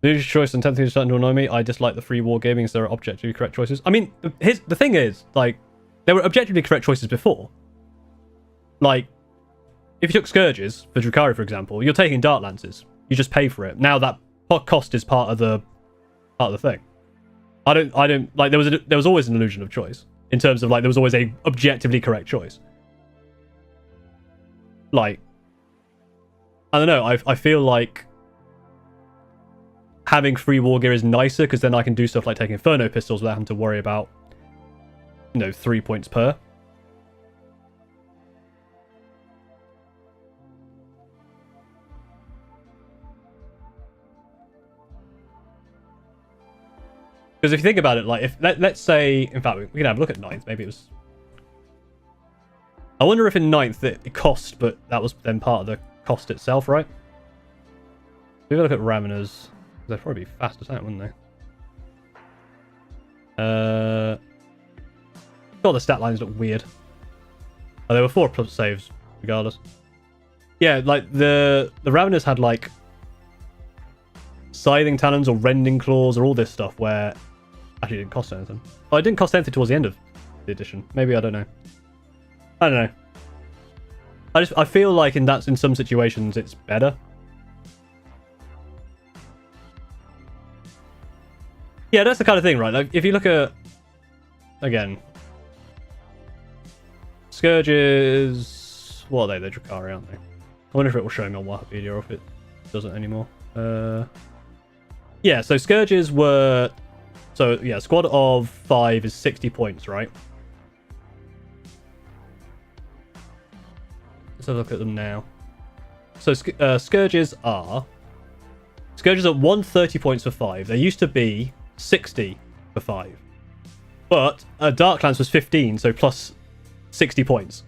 the choice and 10th thing is starting to annoy me. I dislike the free wargaming as there are objectively correct choices. I mean, the thing is, like, there were objectively correct choices before. Like, if you took Scourges for Drukhari, for example, you're taking Dart Lances. You just pay for it. Now that cost is part of the thing. I don't like there was always an illusion of choice in terms of like there was always a objectively correct choice. Like, I don't know, I feel like having free war gear is nicer because then I can do stuff like taking Inferno pistols without having to worry about, you know, 3 points per. Because if you think about it, like, if let's say, in fact, we can have a look at 9th. Maybe it was. I wonder if in 9th it cost, but that was then part of the cost itself, right? If we look at Raveners, they'd probably be fast attack, wouldn't they? God, the stat lines look weird. Oh, there were 4+ saves, regardless. Yeah, like the Raveners had like scything talons or rending claws or all this stuff where actually it didn't cost anything. Oh, it didn't cost anything towards the end of the edition. Maybe, I don't know. I don't know. I feel like in some situations it's better. Yeah, that's the kind of thing, right? Like if you look at again, Scourges, what are they? They're Drukhari, aren't they? I wonder if it will show me on Wikipedia or if it doesn't anymore. Yeah, so Scourges were... So, yeah, squad of 5 is 60 points, right? Let's have a look at them now. So, Scourges are 130 points for 5. They used to be 60 for 5. But Darklands was 15, so plus 60 points.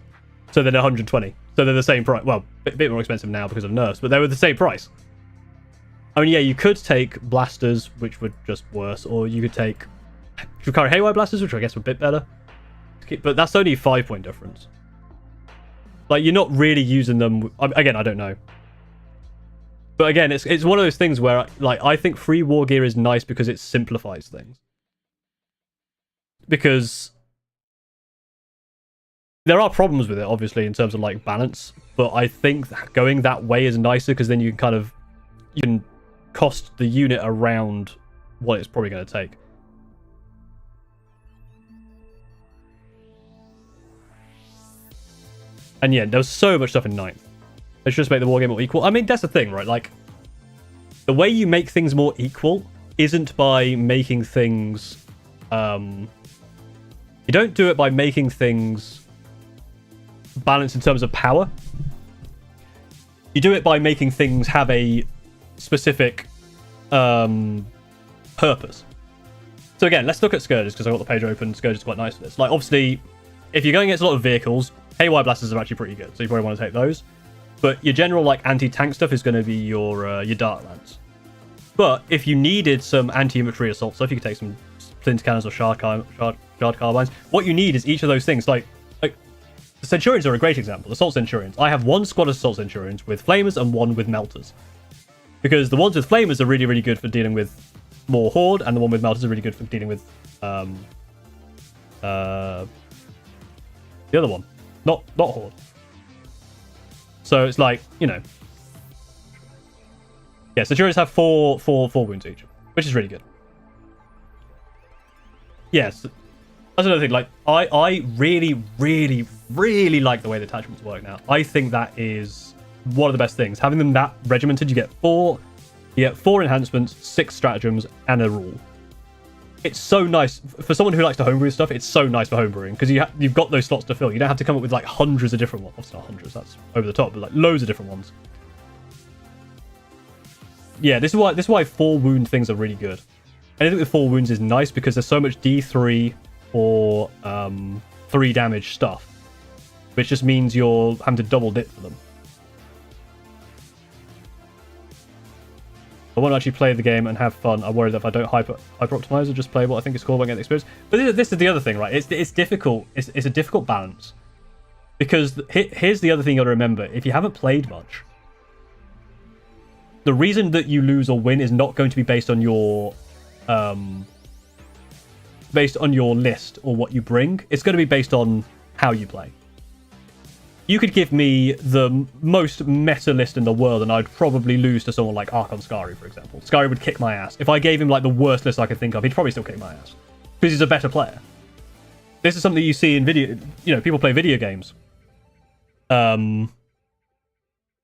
So then 120. So they're the same price. Well, a bit more expensive now because of nerfs, but they were the same price. I mean, yeah, you could take blasters, which were just worse, or you could take Drukhari Haywire blasters, which I guess were a bit better. But that's only a 5-point difference. Like, you're not really using them... Again, I don't know. But again, it's one of those things where, like, I think free war gear is nice because it simplifies things. Because there are problems with it, obviously, in terms of, like, balance. But I think going that way is nicer because then you can kind of... You can cost the unit around what it's probably going to take. And yeah, there was so much stuff in 9th. They should just make the wargame more equal. I mean, that's the thing, right? Like, the way you make things more equal isn't by making things You don't do it by making things balanced in terms of power. You do it by making things have a specific purpose. So again, let's look at Scourges, because I've got the page open. Scourge is quite nice for this. Like, obviously, if you're going against a lot of vehicles, haywire blasters are actually pretty good, so you probably want to take those. But your general like anti-tank stuff is going to be your dart lance. But if you needed some anti-infantry assault stuff, you could take some flint cannons or shard carbines. What you need is each of those things. Like the Centurions are a great example. Assault Centurions. I have one squad of Assault Centurions with flamers and one with melters. Because the ones with flamers are really, really good for dealing with more horde, and the one with melters are really good for dealing with the other one. Not horde. So it's like, you know. Yeah, Centurions have four wounds each, which is really good. Yes. That's another thing. Like, I really, really, really like the way the attachments work now. I think that is one of the best things. Having them that regimented, you get four enhancements, 6 stratagems, and a rule. It's so nice for someone who likes to homebrew stuff. It's so nice for homebrewing because you've got those slots to fill. You don't have to come up with like hundreds of different ones. Obviously not hundreds, that's over the top, but like loads of different ones. Yeah, this is why 4 wound things are really good. Anything with 4 wounds is nice because there's so much D3 or 3 damage stuff, which just means you're having to double dip for them. I want to actually play the game and have fun. I worry that if I don't hyper optimize or just play what I think is cool, I won't get the experience. But this is the other thing, right? It's difficult. It's a difficult balance because here's the other thing you got to remember: if you haven't played much, the reason that you lose or win is not going to be based on your list or what you bring. It's going to be based on how you play. You could give me the most meta list in the world and I'd probably lose to someone like Archon Skari, for example. Skari would kick my ass. If I gave him like the worst list I could think of, he'd probably still kick my ass. Because he's a better player. This is something you see in video, you know, people play video games.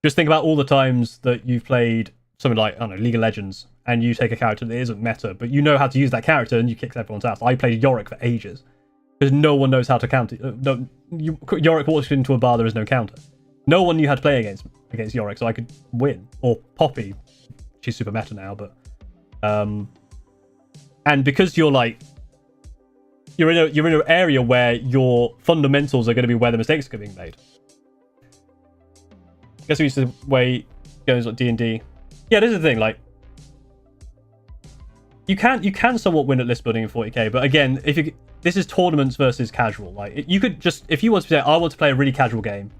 Just think about all the times that you've played something like, I don't know, League of Legends, and you take a character that isn't meta, but you know how to use that character and you kick everyone's ass. I played Yorick for ages. Because no one knows how to counter. Yorick walks into a bar, there is no counter. No one knew how to play against Yorick, so I could win. Or Poppy, she's super meta now, but and because you're like you're in an area where your fundamentals are going to be where the mistakes are being made. I guess we used to way games like D&D. Yeah, this is the thing. Like, you can somewhat win at list building in 40k, but again, this is tournaments versus casual. Like, you could just, if you want to say, I want to play a really casual game,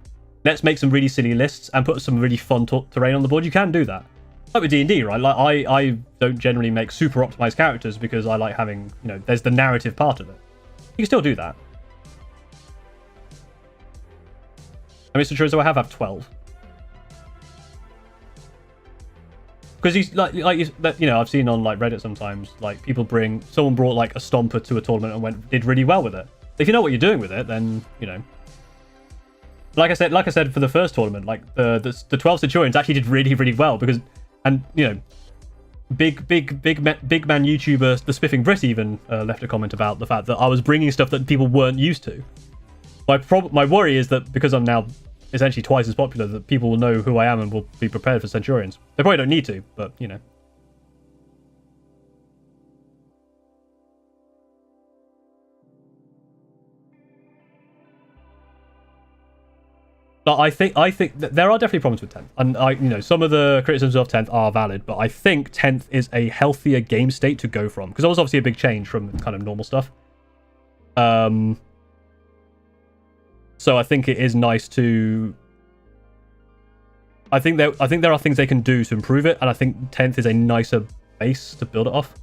let's make some really silly lists and put some really fun terrain on the board. You can do that. Like with D&D, right? Like I don't generally make super optimized characters because I like having, you know, there's the narrative part of it. You can still do that. I mean, it's true, so I have 12. Because he's like you know, I've seen on like Reddit sometimes, like someone brought like a Stomper to a tournament and did really well with it. If you know what you're doing with it, then you know. Like I said for the first tournament, like the 12 Centurions actually did really, really well because, and you know, big man YouTuber the Spiffing Brit even left a comment about the fact that I was bringing stuff that people weren't used to. My worry is that because I'm now essentially twice as popular, that people will know who I am and will be prepared for Centurions. They probably don't need to, but you know. But I think that there are definitely problems with 10th, and you know, some of the criticisms of 10th are valid, but I think 10th is a healthier game state to go from because that was obviously a big change from kind of normal stuff. So I think it is nice to. I think there are things they can do to improve it, and I think 10th is a nicer base to build it off.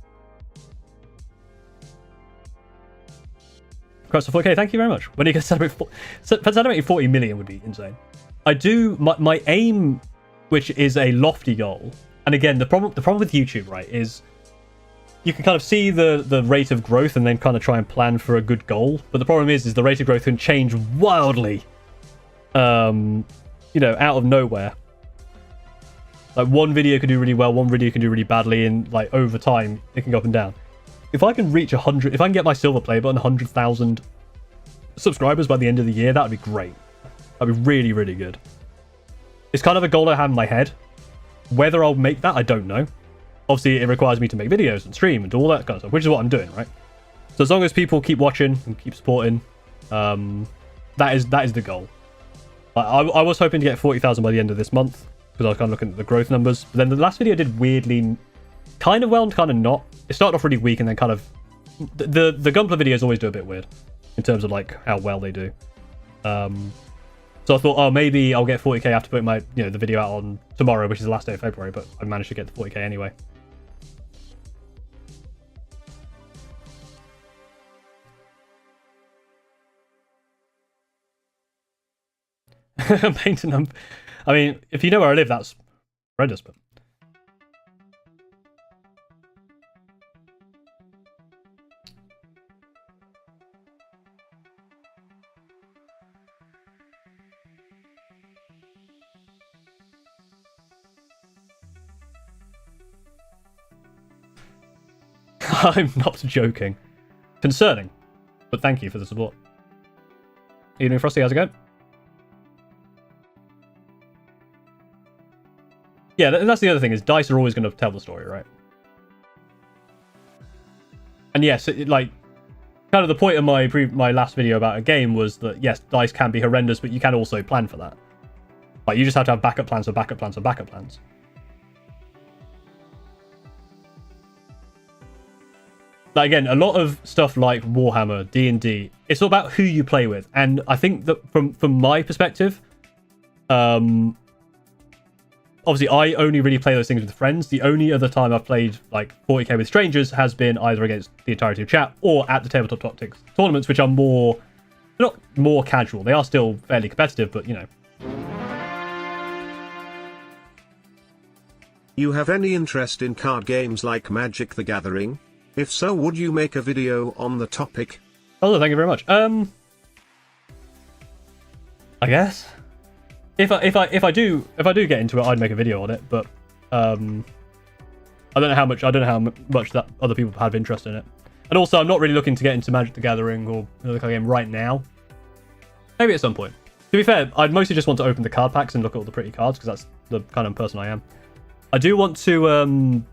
Cross to 4K, thank you very much. When you can celebrating 40 million would be insane. I do my aim, which is a lofty goal, and again the problem with YouTube, right, is you can kind of see the rate of growth and then kind of try and plan for a good goal. But the problem is the rate of growth can change wildly, you know, out of nowhere. Like one video can do really well, one video can do really badly, and like over time it can go up and down. If I can reach 100, if I can get my silver play button 100,000 subscribers by the end of the year, that would be great. That'd be really, really good. It's kind of a goal I have in my head. Whether I'll make that, I don't know. Obviously, it requires me to make videos and stream and do all that kind of stuff, which is what I'm doing, right? So as long as people keep watching and keep supporting, that is the goal. I was hoping to get 40,000 by the end of this month, because I was kind of looking at the growth numbers. But then the last video did weirdly, kind of well and kind of not. It started off really weak and then kind of... The Gunpla videos always do a bit weird in terms of like how well they do. So I thought, oh, maybe I'll get 40k after putting my, the video out on tomorrow, which is the last day of February, but I managed to get the 40k anyway. Maintenance. I mean, if you know where I live, that's horrendous, but... I'm not joking. Concerning, but thank you for the support. Evening Frosty, how's it going? Yeah, that's the other thing, is dice are always going to tell the story, right? And yes, kind of the point of my last video about a game was that, yes, dice can be horrendous, but you can also plan for that. Like, you just have to have backup plans for backup plans for backup plans. Like, again, a lot of stuff like Warhammer, D&D, it's all about who you play with. And I think that from my perspective, obviously I only really play those things with friends. The only other time I've played like 40k with strangers has been either against the entirety of chat or at the Tabletop Tactics tournaments, which are they're not more casual. They are still fairly competitive, but You have any interest in card games like Magic the Gathering? If so, would you make a video on the topic? Oh, thank you very much. I guess if I do get into it, I'd make a video on it. But I don't know how much that other people have interest in it. And also, I'm not really looking to get into Magic the Gathering or another kind of game right now. Maybe at some point. To be fair, I'd mostly just want to open the card packs and look at all the pretty cards, because that's the kind of person I am. I do want to.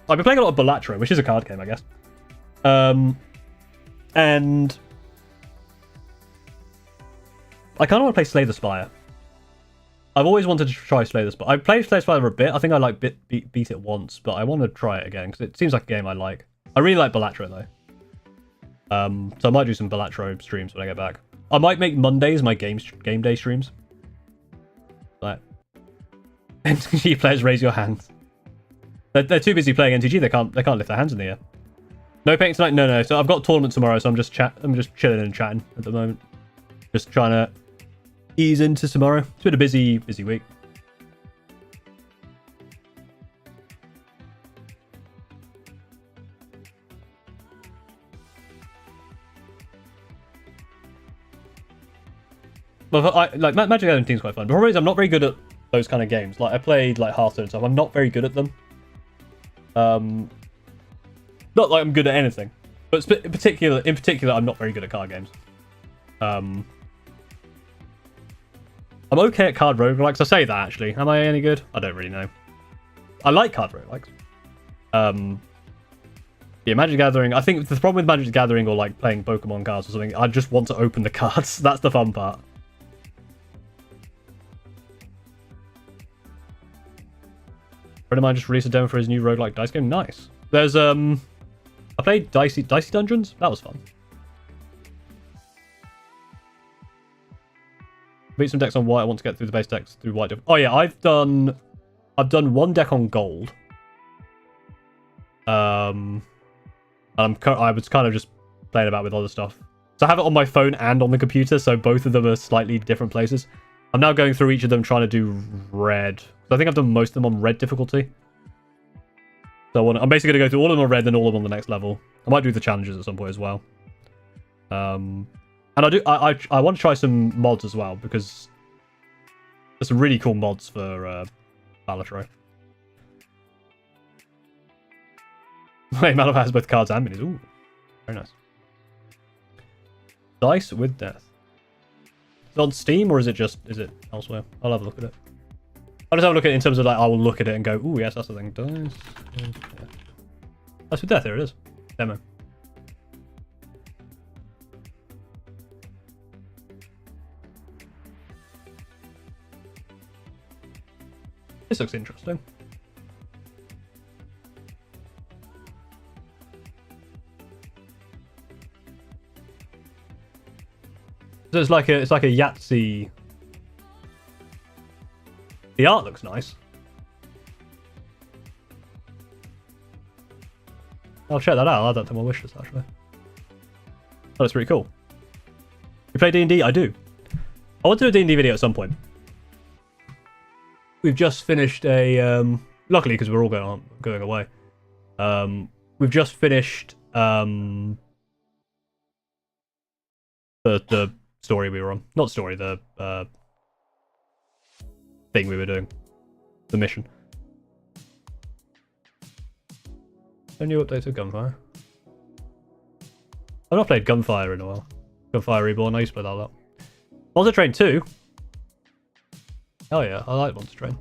I've been playing a lot of Balatro, which is a card game, I guess. And I kind of want to play Slay the Spire. I've always wanted to try Slay the Spire. I played Slay the Spire a bit. I think I beat it once, but I want to try it again because it seems like a game I like. I really like Balatro though. So I might do some Balatro streams when I get back. I might make Mondays my game day streams. Like, NTG players, raise your hands. They're too busy playing NTG. They can't lift their hands in the air. No painting tonight. No. So I've got a tournament tomorrow, so I'm just chilling and chatting at the moment. Just trying to ease into tomorrow. It's been a busy week. But like Magic the Gathering team's quite fun. But the problem is I'm not very good at those kind of games. Like I played like Hearthstone and stuff. I'm not very good at them. Not like I'm good at anything, but in particular, I'm not very good at card games. I'm okay at card roguelikes. I say that actually. Am I any good? I don't really know. I like card roguelikes. Yeah, Magic the Gathering. I think the problem with Magic the Gathering or like playing Pokemon cards or something, I just want to open the cards. That's the fun part. A friend of mine just released a demo for his new roguelike dice game. Nice. There's I played Dicey Dungeons. That was fun. Beat some decks on white. I want to get through the base decks through white. Oh yeah, I've done one deck on gold. And I was kind of just playing about with other stuff. So I have it on my phone and on the computer, so both of them are slightly different places. I'm now going through each of them trying to do red. So I think I've done most of them on red difficulty. So I'm basically going to go through all of them on red, then all of them on the next level. I might do the challenges at some point as well. And I want to try some mods as well, because there's some really cool mods for Balatro. Hey, Malif has both cards and minis. Ooh, very nice. Dice with Death. Is it on Steam or is it elsewhere? I'll have a look at it. I'll just have a look at it in terms of like I will look at it and go, ooh yes, that's the thing. Dice with Death. Dice with Death, there it is. Demo. This looks interesting. So it's like a Yahtzee. The art looks nice. I'll check that out. I'll add that to my wish list actually. Oh, that's pretty cool. You play D&D? I do. I want to do a D&D video at some point. We've just finished a luckily because we're all going away. We've just finished the story we were on. Not story, the thing we were doing. The mission. No new updates of Gunfire. I've not played Gunfire in a while. Gunfire Reborn, I used to play that a lot. Monster Train 2. Oh yeah, I like Monster Train.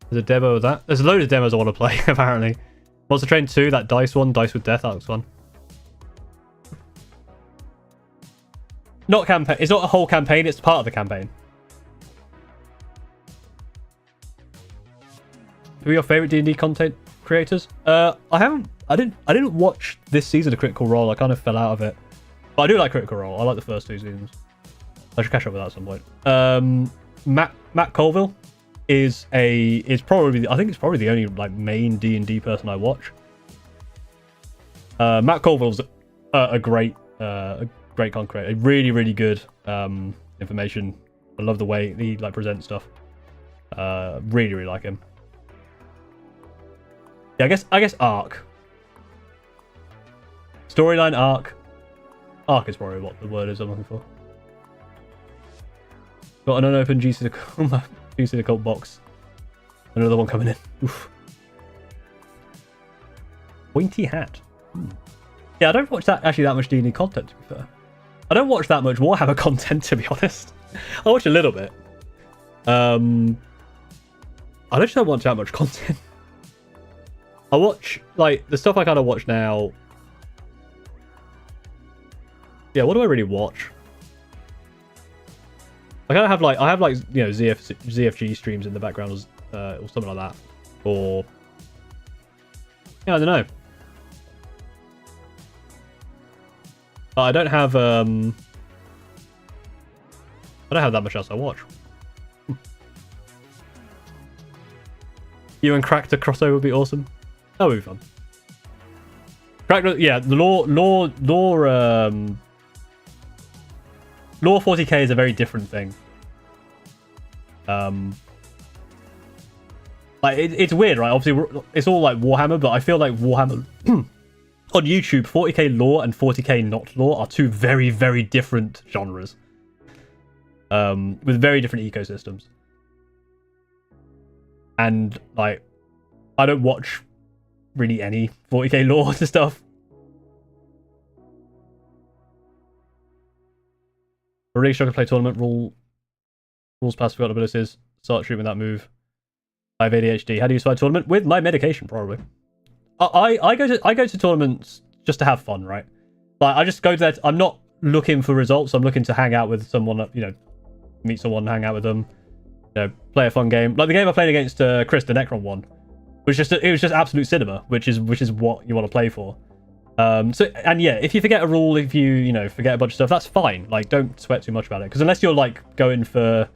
There's a demo of that. There's a load of demos I want to play, apparently. Monster Train 2, that Dice one, Dice with Death, that looks fun. Not campaign. It's not a whole campaign, it's part of the campaign. Who are your favourite D&D content creators? I didn't watch this season of Critical Role. I kind of fell out of it. But I do like Critical Role. I like the first 2 seasons. I should catch up with that at some point. Matt Colville is probably, I think it's probably the only like main D&D person I watch. Matt Colville's a great content creator. Really, really good information. I love the way he like presents stuff. Really, really like him. Yeah, I guess arc. Storyline arc. Arc is probably what the word is I'm looking for. Got an unopened GC the Cult box. Another one coming in. Oof. Pointy hat. Yeah, I don't watch that much D&D content, to be fair. I don't watch that much Warhammer content, to be honest. I watch a little bit. I just don't watch that much content. I watch, like, the stuff I kind of watch now. Yeah, what do I really watch? I kind of have, like, you know, ZFG streams in the background or something like that. Or, yeah, I don't know. But I don't have that much else I watch. You and Cracked a crossover would be awesome. That would be fun. Cracked, yeah, the lore 40k is a very different thing. Like it's weird, right? Obviously, it's all like Warhammer, but I feel like Warhammer on YouTube, 40k lore and 40k not lore are 2 very, very different genres, with very different ecosystems. And like, I don't watch really any 40k lore to stuff. I really struggle to play tournament rules past forgotten abilities. Start shooting that move. I have ADHD. How do you survive tournament? With my medication, probably. I go to tournaments just to have fun, right? Like I just go there. I'm not looking for results. I'm looking to hang out with someone. You know, meet someone, hang out with them. You know, play a fun game. Like the game I played against Chris, the Necron one, was just absolute cinema, which is what you want to play for. So and yeah, if you forget a rule, if you know forget a bunch of stuff, that's fine. Like don't sweat too much about it, because unless you're like going for,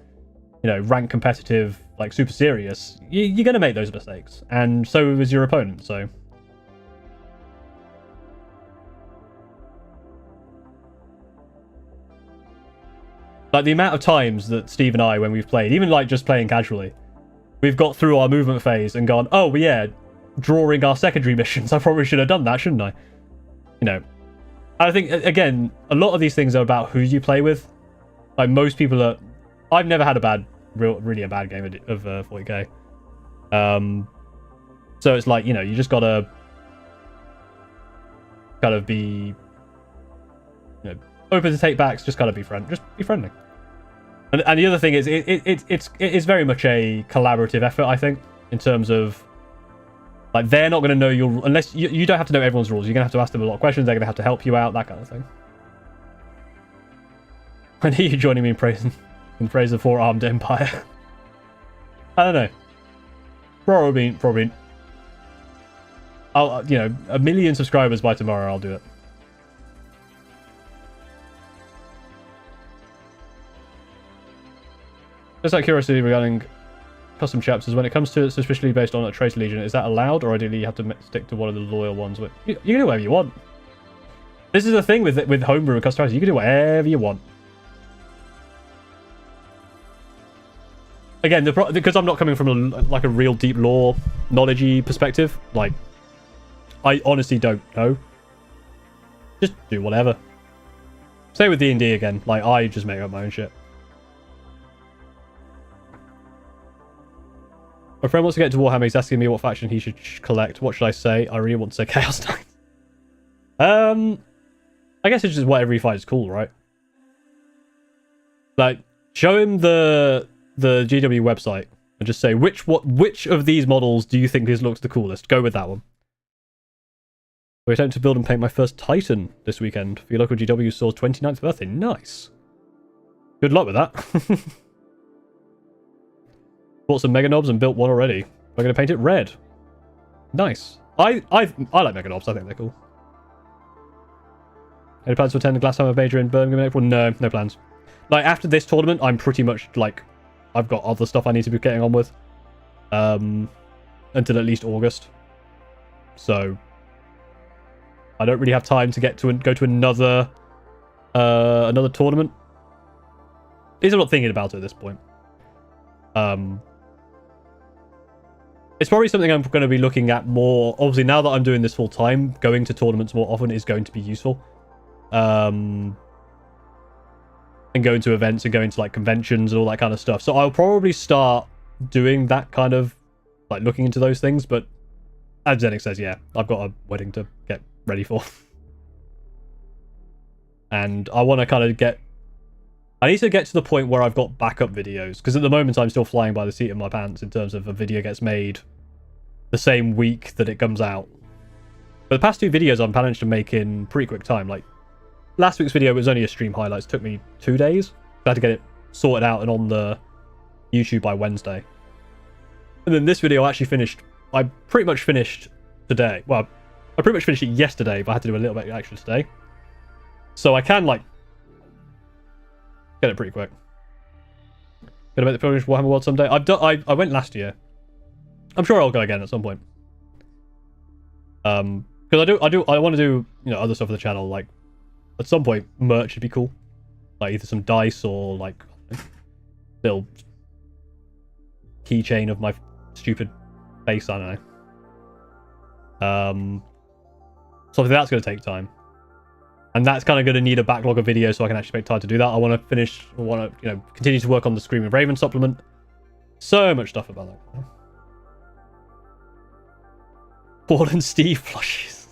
you know, rank competitive, like super serious, you're gonna make those mistakes, and so is your opponent. So like the amount of times that Steve and I, when we've played, even like just playing casually, we've got through our movement phase and gone, oh yeah, drawing our secondary missions. I probably should have done that, shouldn't I? You know, I think again, a lot of these things are about who you play with. Like most people are. I've never had really a bad game of 40k. So it's like, you know, you just gotta kind of be, you know, open to take backs. Just gotta be just be friendly. And the other thing is, it is very much a collaborative effort, I think, in terms of, like, they're not going to know your, unless you don't have to know everyone's rules. You're going to have to ask them a lot of questions. They're going to have to help you out, that kind of thing. I need you joining me in praise the four-armed empire. I don't know. Probably. I'll, you know, 1 million subscribers by tomorrow. I'll do it. Just out of curiosity regarding custom chapters, when it comes to suspiciously based on a Trace Legion, is that allowed, or ideally you have to stick to one of the loyal ones? You can do whatever you want. This is the thing with homebrew and customization. You can do whatever you want. Again, because I'm not coming from a real deep lore knowledge-y perspective, like, I honestly don't know. Just do whatever. Same with D&D again. Like, I just make up my own shit. My friend wants to get into Warhammer. He's asking me what faction he should collect. What should I say? I really want to say Chaos Knight. I guess it's just whatever he finds cool, right? Like, show him the GW website and just say which of these models do you think looks the coolest? Go with that one. We're attempting to build and paint my first Titan this weekend for your local GW Soul's 29th birthday. Nice. Good luck with that. Bought some Mega Knobs and built one already. We're going to paint it red. Nice. I like Mega Knobs. I think they're cool. Any plans to attend the Glasshammer Major in Birmingham in April? No plans. Like, after this tournament, I'm pretty much, like, I've got other stuff I need to be getting on with. Until at least August. So, I don't really have time to go to another tournament. At least I'm not thinking about it at this point. It's probably something I'm going to be looking at more. Obviously, now that I'm doing this full time, going to tournaments more often is going to be useful. And going to events and going to, like, conventions and all that kind of stuff. So I'll probably start doing that kind of, like, looking into those things. But as Zenix says, yeah, I've got a wedding to get ready for. And I want to kind of I need to get to the point where I've got backup videos, because at the moment I'm still flying by the seat of my pants in terms of a video gets made the same week that it comes out. But the past 2 videos I've managed to make in pretty quick time. Like, last week's video was only a stream highlights. It took me 2 days. I had to get it sorted out and on the YouTube by Wednesday. And then this video I actually finished. I pretty much finished today. Well, I pretty much finished it yesterday, but I had to do a little bit extra today. So I can, like, get it pretty quick. Gonna make the pilgrimage Warhammer World someday. I went last year. I'm sure I'll go again at some point. Because I want to do, you know, other stuff on the channel. Like, at some point, merch would be cool. Like, either some dice or, like, little keychain of my stupid face. I don't know. So obviously that's going to take time. And that's kind of going to need a backlog of videos so I can actually make time to do that. I want to you know, continue to work on the Screaming Raven supplement. So much stuff about that. Paul and Steve plushies.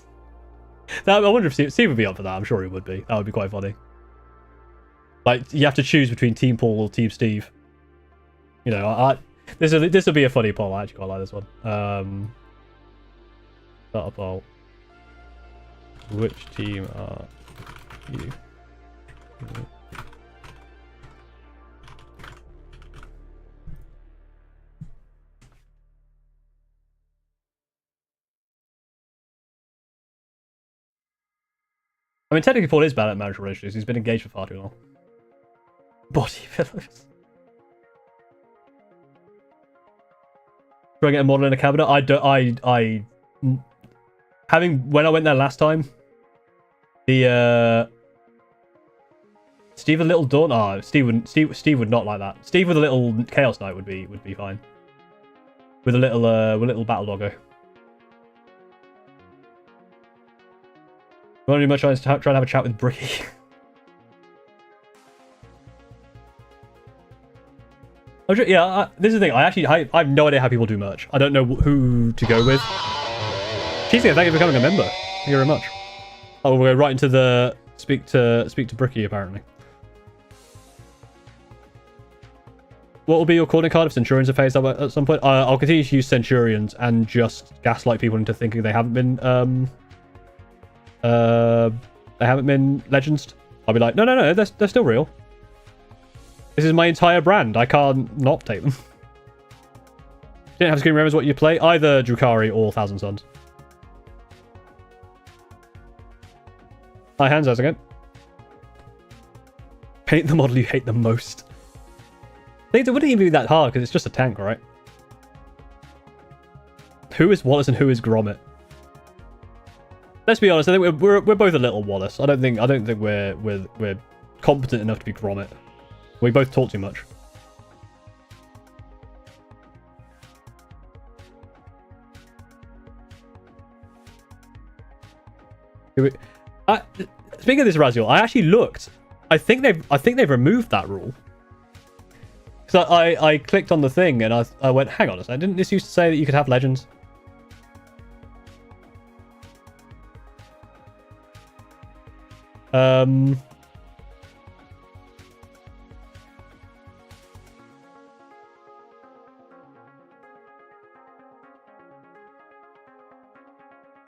I wonder if Steve would be up for that. I'm sure he would be. That would be quite funny. Like, you have to choose between Team Paul or Team Steve. You know, this will be a funny poll. I actually quite like this one. Start a poll. Which team are you? I mean, technically Paul is bad at marital relationships. He's been engaged for far too long. Body pillows. Do I get a model in a cabinet? When I went there last time, the Steve a little dawn. Oh, Steve would not like that. Steve with a little Chaos Knight would be fine. With a little battle doggo. You want to do much? Try and have a chat with 'Bricky'. 'Bricky' Yeah, this is the thing. I have no idea how people do merch. I don't know who to go with. Cheesy, thank you for becoming a member. Thank you very much. Oh, we'll go right into the speak to Bricky apparently. What will be your calling card if Centurions are phased out at some point? I'll continue to use Centurions and just gaslight people into thinking they haven't been legends. I'll be like, no, they're still real. This is my entire brand. I can't not take them. Didn't have screen remembers what you play. Either Drukhari or Thousand Suns. Hi, Hans, how's it going? Paint the model you hate the most. I think it wouldn't even be that hard because it's just a tank, right? Who is Wallace and who is Gromit? Let's be honest. I think we're both a little Wallace. I don't think we're competent enough to be Gromit. We both talk too much. Speaking of this, Raziel, I actually looked. I think they've removed that rule. So I clicked on the thing and I went, hang on a second, didn't this used to say that you could have legends?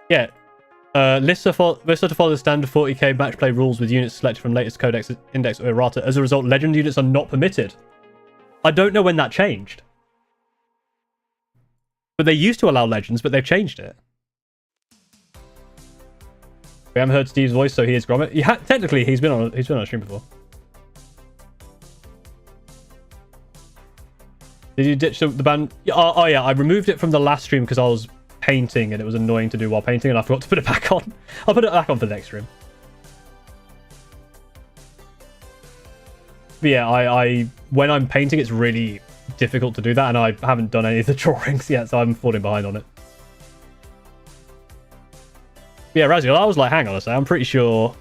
Yeah. Lists are to follow the standard 40k match play rules with units selected from latest codex, index, or errata. As a result, legend units are not permitted. I don't know when that changed. But they used to allow legends, but they've changed it. We haven't heard Steve's voice, so he is Gromit. Technically, he's been on a stream before. Did you ditch the band? Oh yeah, I removed it from the last stream because I was painting and it was annoying to do while painting and I forgot to put it back on. I'll put it back on for the next stream. But yeah, I when I'm painting, it's really difficult to do that, and I haven't done any of the drawings yet, so I'm falling behind on it. But yeah, Raziel, I was like, hang on a second, I'm pretty sure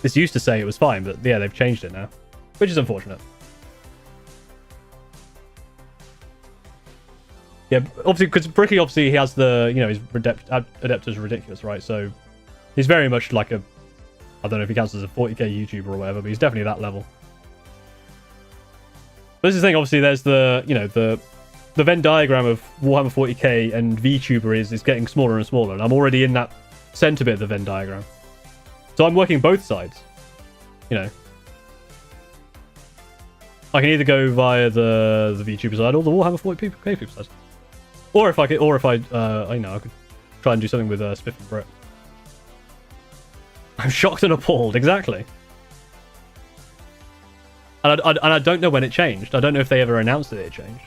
this used to say it was fine, but yeah, they've changed it now, which is unfortunate. Yeah, obviously, because Bricky, obviously, he has the, you know, his Adept is ridiculous, right? So he's very much like a, I don't know if he counts as a 40k YouTuber or whatever, but he's definitely that level. But this is the thing, obviously, there's the, you know, the Venn diagram of Warhammer 40k and VTuber is getting smaller and smaller, and I'm already in that center bit of the Venn diagram. So I'm working both sides, you know. I can either go via the VTuber side or the Warhammer 40k people side. Or if I could, you know, I could try and do something with Spiff and Brett. I'm shocked and appalled, exactly. And I don't know when it changed. I don't know if they ever announced that it changed.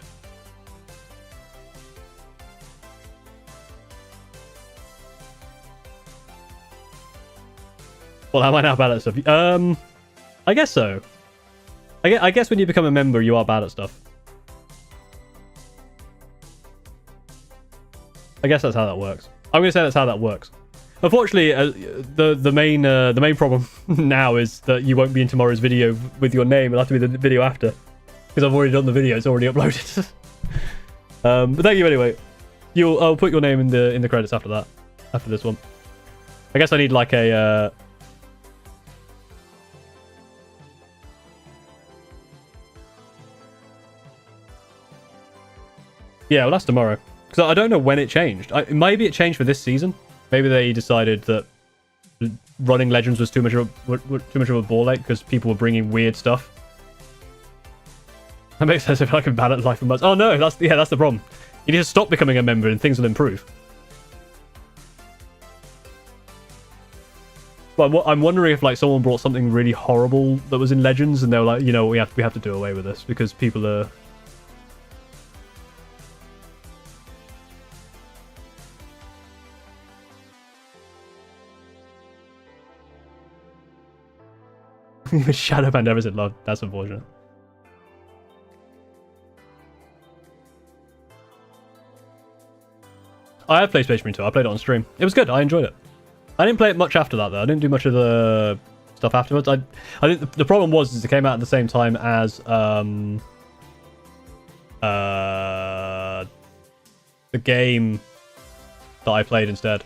Well, am I now bad at stuff? I guess so. I guess when you become a member, you are bad at stuff. I guess that's how that works. I'm gonna say that's how that works. Unfortunately, the main problem now is that you won't be in tomorrow's video with your name. It'll have to be the video after, because I've already done the video. It's already uploaded. But thank you anyway. I'll put your name in the credits after that, after this one. I guess I need like a. Yeah, well, that's tomorrow. Because I don't know when it changed. Maybe it changed for this season. Maybe they decided that running Legends was too much of a ball ache because people were bringing weird stuff. That makes sense if I can bad at Life and Muzz. Oh no, that's the problem. You need to stop becoming a member and things will improve. But I'm wondering if like someone brought something really horrible that was in Legends and they were like, you know, we have to do away with this because people are. Shadowband never said love. That's unfortunate. I have played Space Marine 2. I played it on stream. It was good. I enjoyed it. I didn't play it much after that, though. I didn't do much of the stuff afterwards. I think the problem was it came out at the same time as the game that I played instead.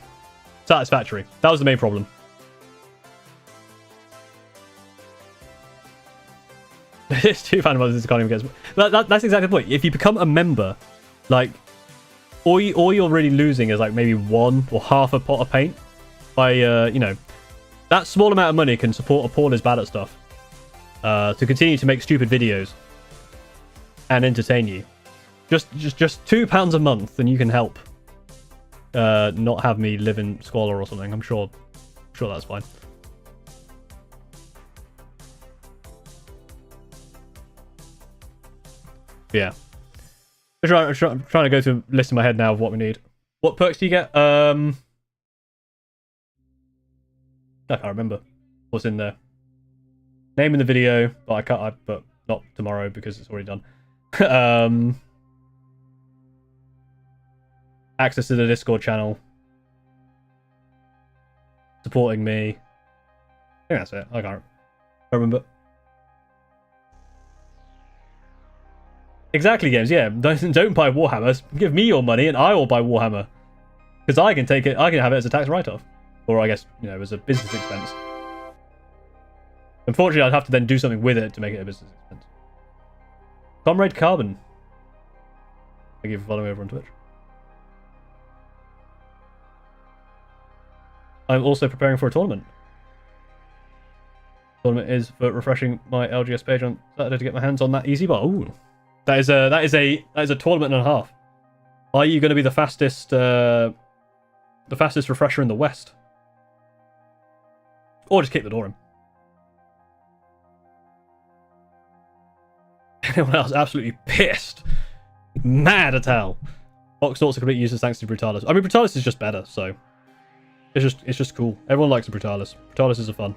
Satisfactory. That was the main problem. It's too fan mods. Can't even get. That's exactly the point. If you become a member, like, all you're really losing is like maybe one or half a pot of paint. By you know, that small amount of money can support a Paul is bad at stuff. To continue to make stupid videos and entertain you. Just £2 a month, and you can help. Not have me live in squalor or something. I'm sure that's fine. Yeah. I'm trying to go through a list in my head now of what we need. What perks do you get? I can't remember what's in there. Name in the video, but I can't. But not tomorrow because it's already done. Access to the Discord channel. Supporting me. I think that's it. I can't remember. Exactly, games. Yeah, don't buy Warhammer. Give me your money, and I will buy Warhammer, because I can take it. I can have it as a tax write-off, or I guess as a business expense. Unfortunately, I'd have to then do something with it to make it a business expense. Comrade Carbon. Thank you for following me over on Twitch. I'm also preparing for a tournament. The tournament is for refreshing my LGS page on Saturday to get my hands on that easy bar. Ooh. That is a tournament and a half. Are you going to be the fastest refresher in the West? Or just kick the door in? Anyone else absolutely pissed? Mad at hell. Box thoughts are complete useless thanks to Brutalis. I mean, Brutalis is just better, so it's just cool. Everyone likes the Brutalis. Brutalis is a fun.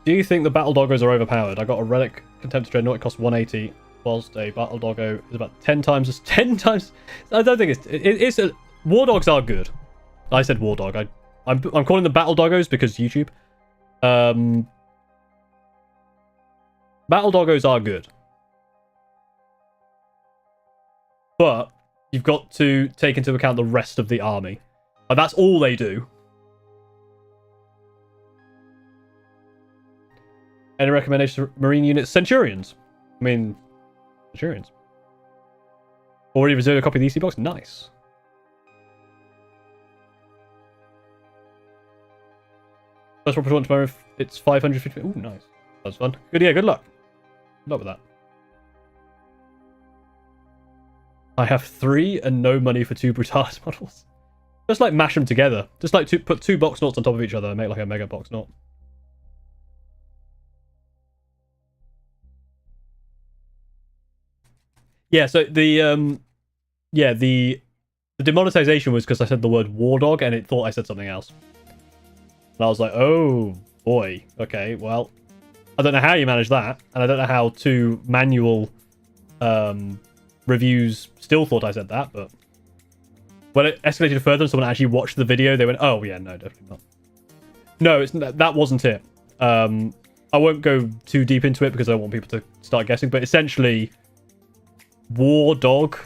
Do you think the battle doggos are overpowered? I got a relic contempt dreadnought. It costs 180, whilst a battle doggo is about 10 times. 10 times. I don't think it's war dogs are good. I said war dog. I'm calling them battle doggos because YouTube. Battle doggos are good, but you've got to take into account the rest of the army. And that's all they do. Any recommendations for Marine units? Centurions. I mean, Centurions. Already reserved a copy of the EC box? Nice. First proper tournament tomorrow. It's 550. Ooh, nice. That's fun. Good, yeah, good luck. Good luck with that. I have 3 and no money for 2 Brutalis models. Just like mash them together. Just like put 2 box knots on top of each other and make like a mega box knot. Yeah, so the demonetization was because I said the word war dog and it thought I said something else. And I was like, oh boy, okay, well, I don't know how you manage that, and I don't know how 2 manual reviews still thought I said that, but when it escalated further and someone actually watched the video, they went, oh yeah, no, definitely not. No, that wasn't it. I won't go too deep into it because I don't want people to start guessing, but essentially, war dog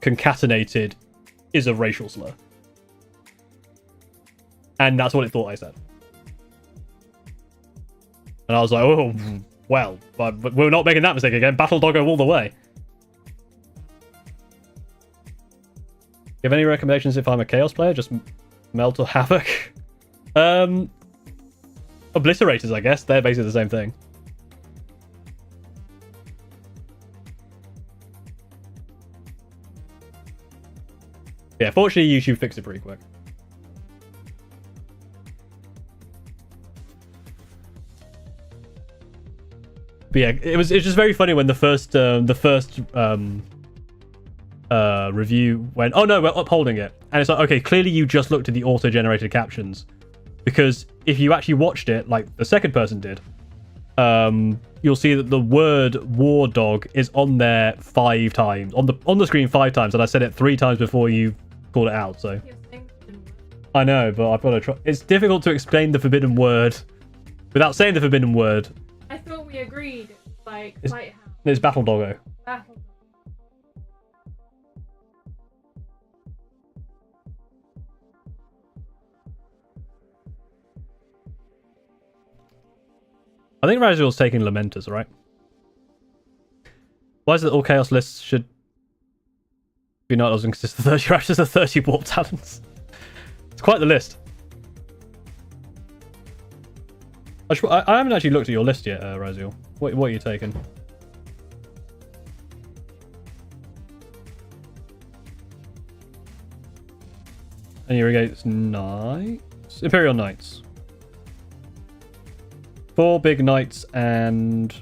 concatenated is a racial slur. And that's what it thought I said. And I was like, oh, well, but we're not making that mistake again. Battle doggo all the way. You have any recommendations if I'm a Chaos player? Just melt or havoc? Obliterators, I guess. They're basically the same thing. Yeah, fortunately YouTube fixed it pretty quick. But yeah, it was just very funny when the first review went, oh no, we're upholding it. And it's like, okay, clearly you just looked at the auto-generated captions. Because if you actually watched it, like the second person did, you'll see that the word war dog is on there 5 times on the screen 5 times, and I said it 3 times before you called it out. So I know, but I've got to try. It's difficult to explain the forbidden word without saying the forbidden word. I thought we agreed, like, It's battle doggo. Battle. I think Raziel's taking Lamenters, right? Why is it all chaos lists should be not doesn't consist of 30 rashes of 30 warp talents? It's quite the list. I haven't actually looked at your list yet, Raziel. What are you taking? And Irrigates Knights. Imperial Knights. 4 big knights and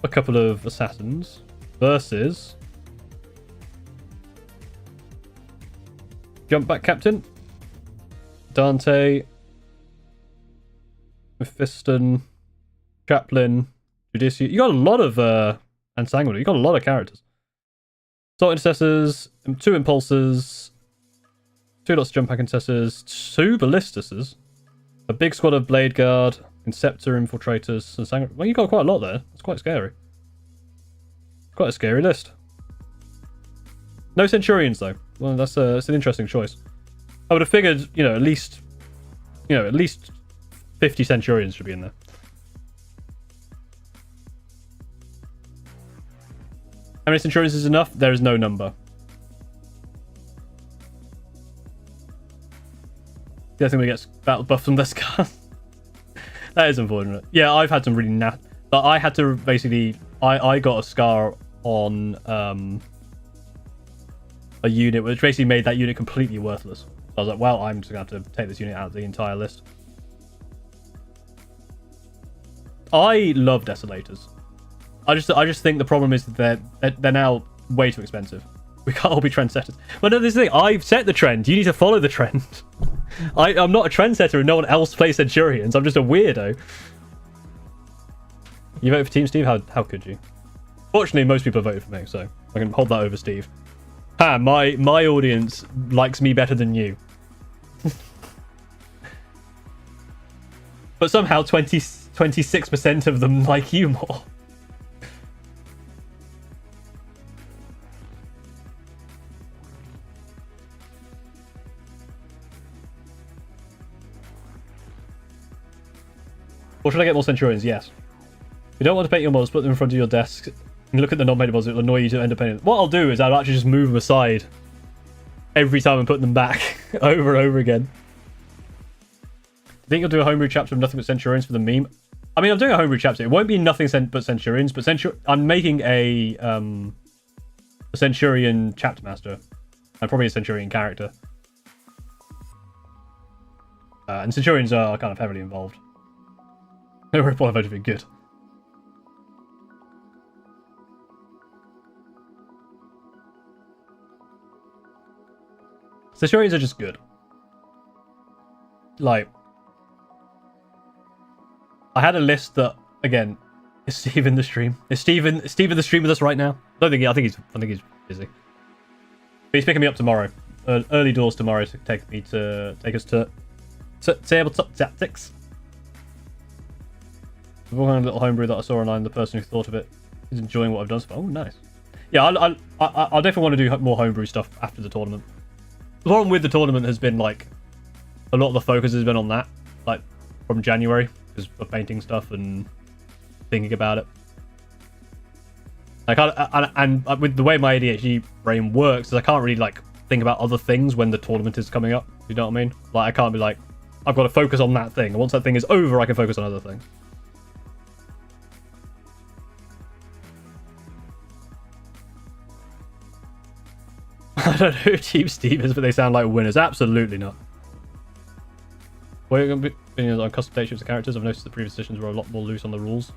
a couple of assassins versus Jump Back Captain, Dante, Mephiston, Chaplain, Judici. You got a lot of and Sanguinary. You got a lot of characters. Salt Intercessors, 2 Impulsors, 2 lots of Jump Back Intercessors, 2 Ballistuses, a big squad of Blade Guard, Inceptor, Infiltrators, and Sanguinary. Well, you got quite a lot there. It's quite scary. Quite a scary list. No Centurions though. Well, that's it's an interesting choice. I would have figured, at least 50 Centurions should be in there. How many Centurions is enough? There is no number. The other thing we get battle buff from this card. That is unfortunate. Yeah, I've had some really but I had to basically I got a scar on a unit which basically made that unit completely worthless. So I was like, well, I'm just gonna have to take this unit out of the entire list. I love Desolators. I just think the problem is that they're now way too expensive. We can't all be trendsetters. Well, no, this is the thing. I've set the trend. You need to follow the trend. I'm not a trendsetter and no one else plays Centurions. I'm just a weirdo. You voted for Team Steve? How could you? Fortunately, most people voted for me, so I can hold that over Steve. My audience likes me better than you. But somehow 26% of them like you more. Or should I get more Centurions? Yes. If you don't want to paint your models, put them in front of your desk and look at the non-painted models. It will annoy you to end up painting them. What I'll do is I'll actually just move them aside every time and put them back over and over again. I think you'll do a homebrew chapter of nothing but Centurions for the meme. I mean, I'm doing a homebrew chapter. It won't be nothing but Centurions, but I'm making a Centurion chapter master and probably a Centurion character. And Centurions are kind of heavily involved. No report voted for good. Centurions are just good. Like, I had a list that, again, is Steve in the stream? Is Steve in the stream with us right now? I think he's busy. But he's picking me up tomorrow. Early doors tomorrow to take us to tabletop tactics. The little homebrew that I saw online, the person who thought of it is enjoying what I've done so far. Oh, nice. Yeah, I'll definitely want to do more homebrew stuff after the tournament. The problem with the tournament has been, like, a lot of the focus has been on that, like, from January, because of painting stuff and thinking about it. Like, and with the way my ADHD brain works, is I can't really, like, think about other things when the tournament is coming up. You know what I mean? Like, I can't be like, I've got to focus on that thing. And once that thing is over, I can focus on other things. I don't know who Team Steve is, but they sound like winners. Absolutely not. We're going to be on custom date sheets of characters. I've noticed the previous editions were a lot more loose on the rules.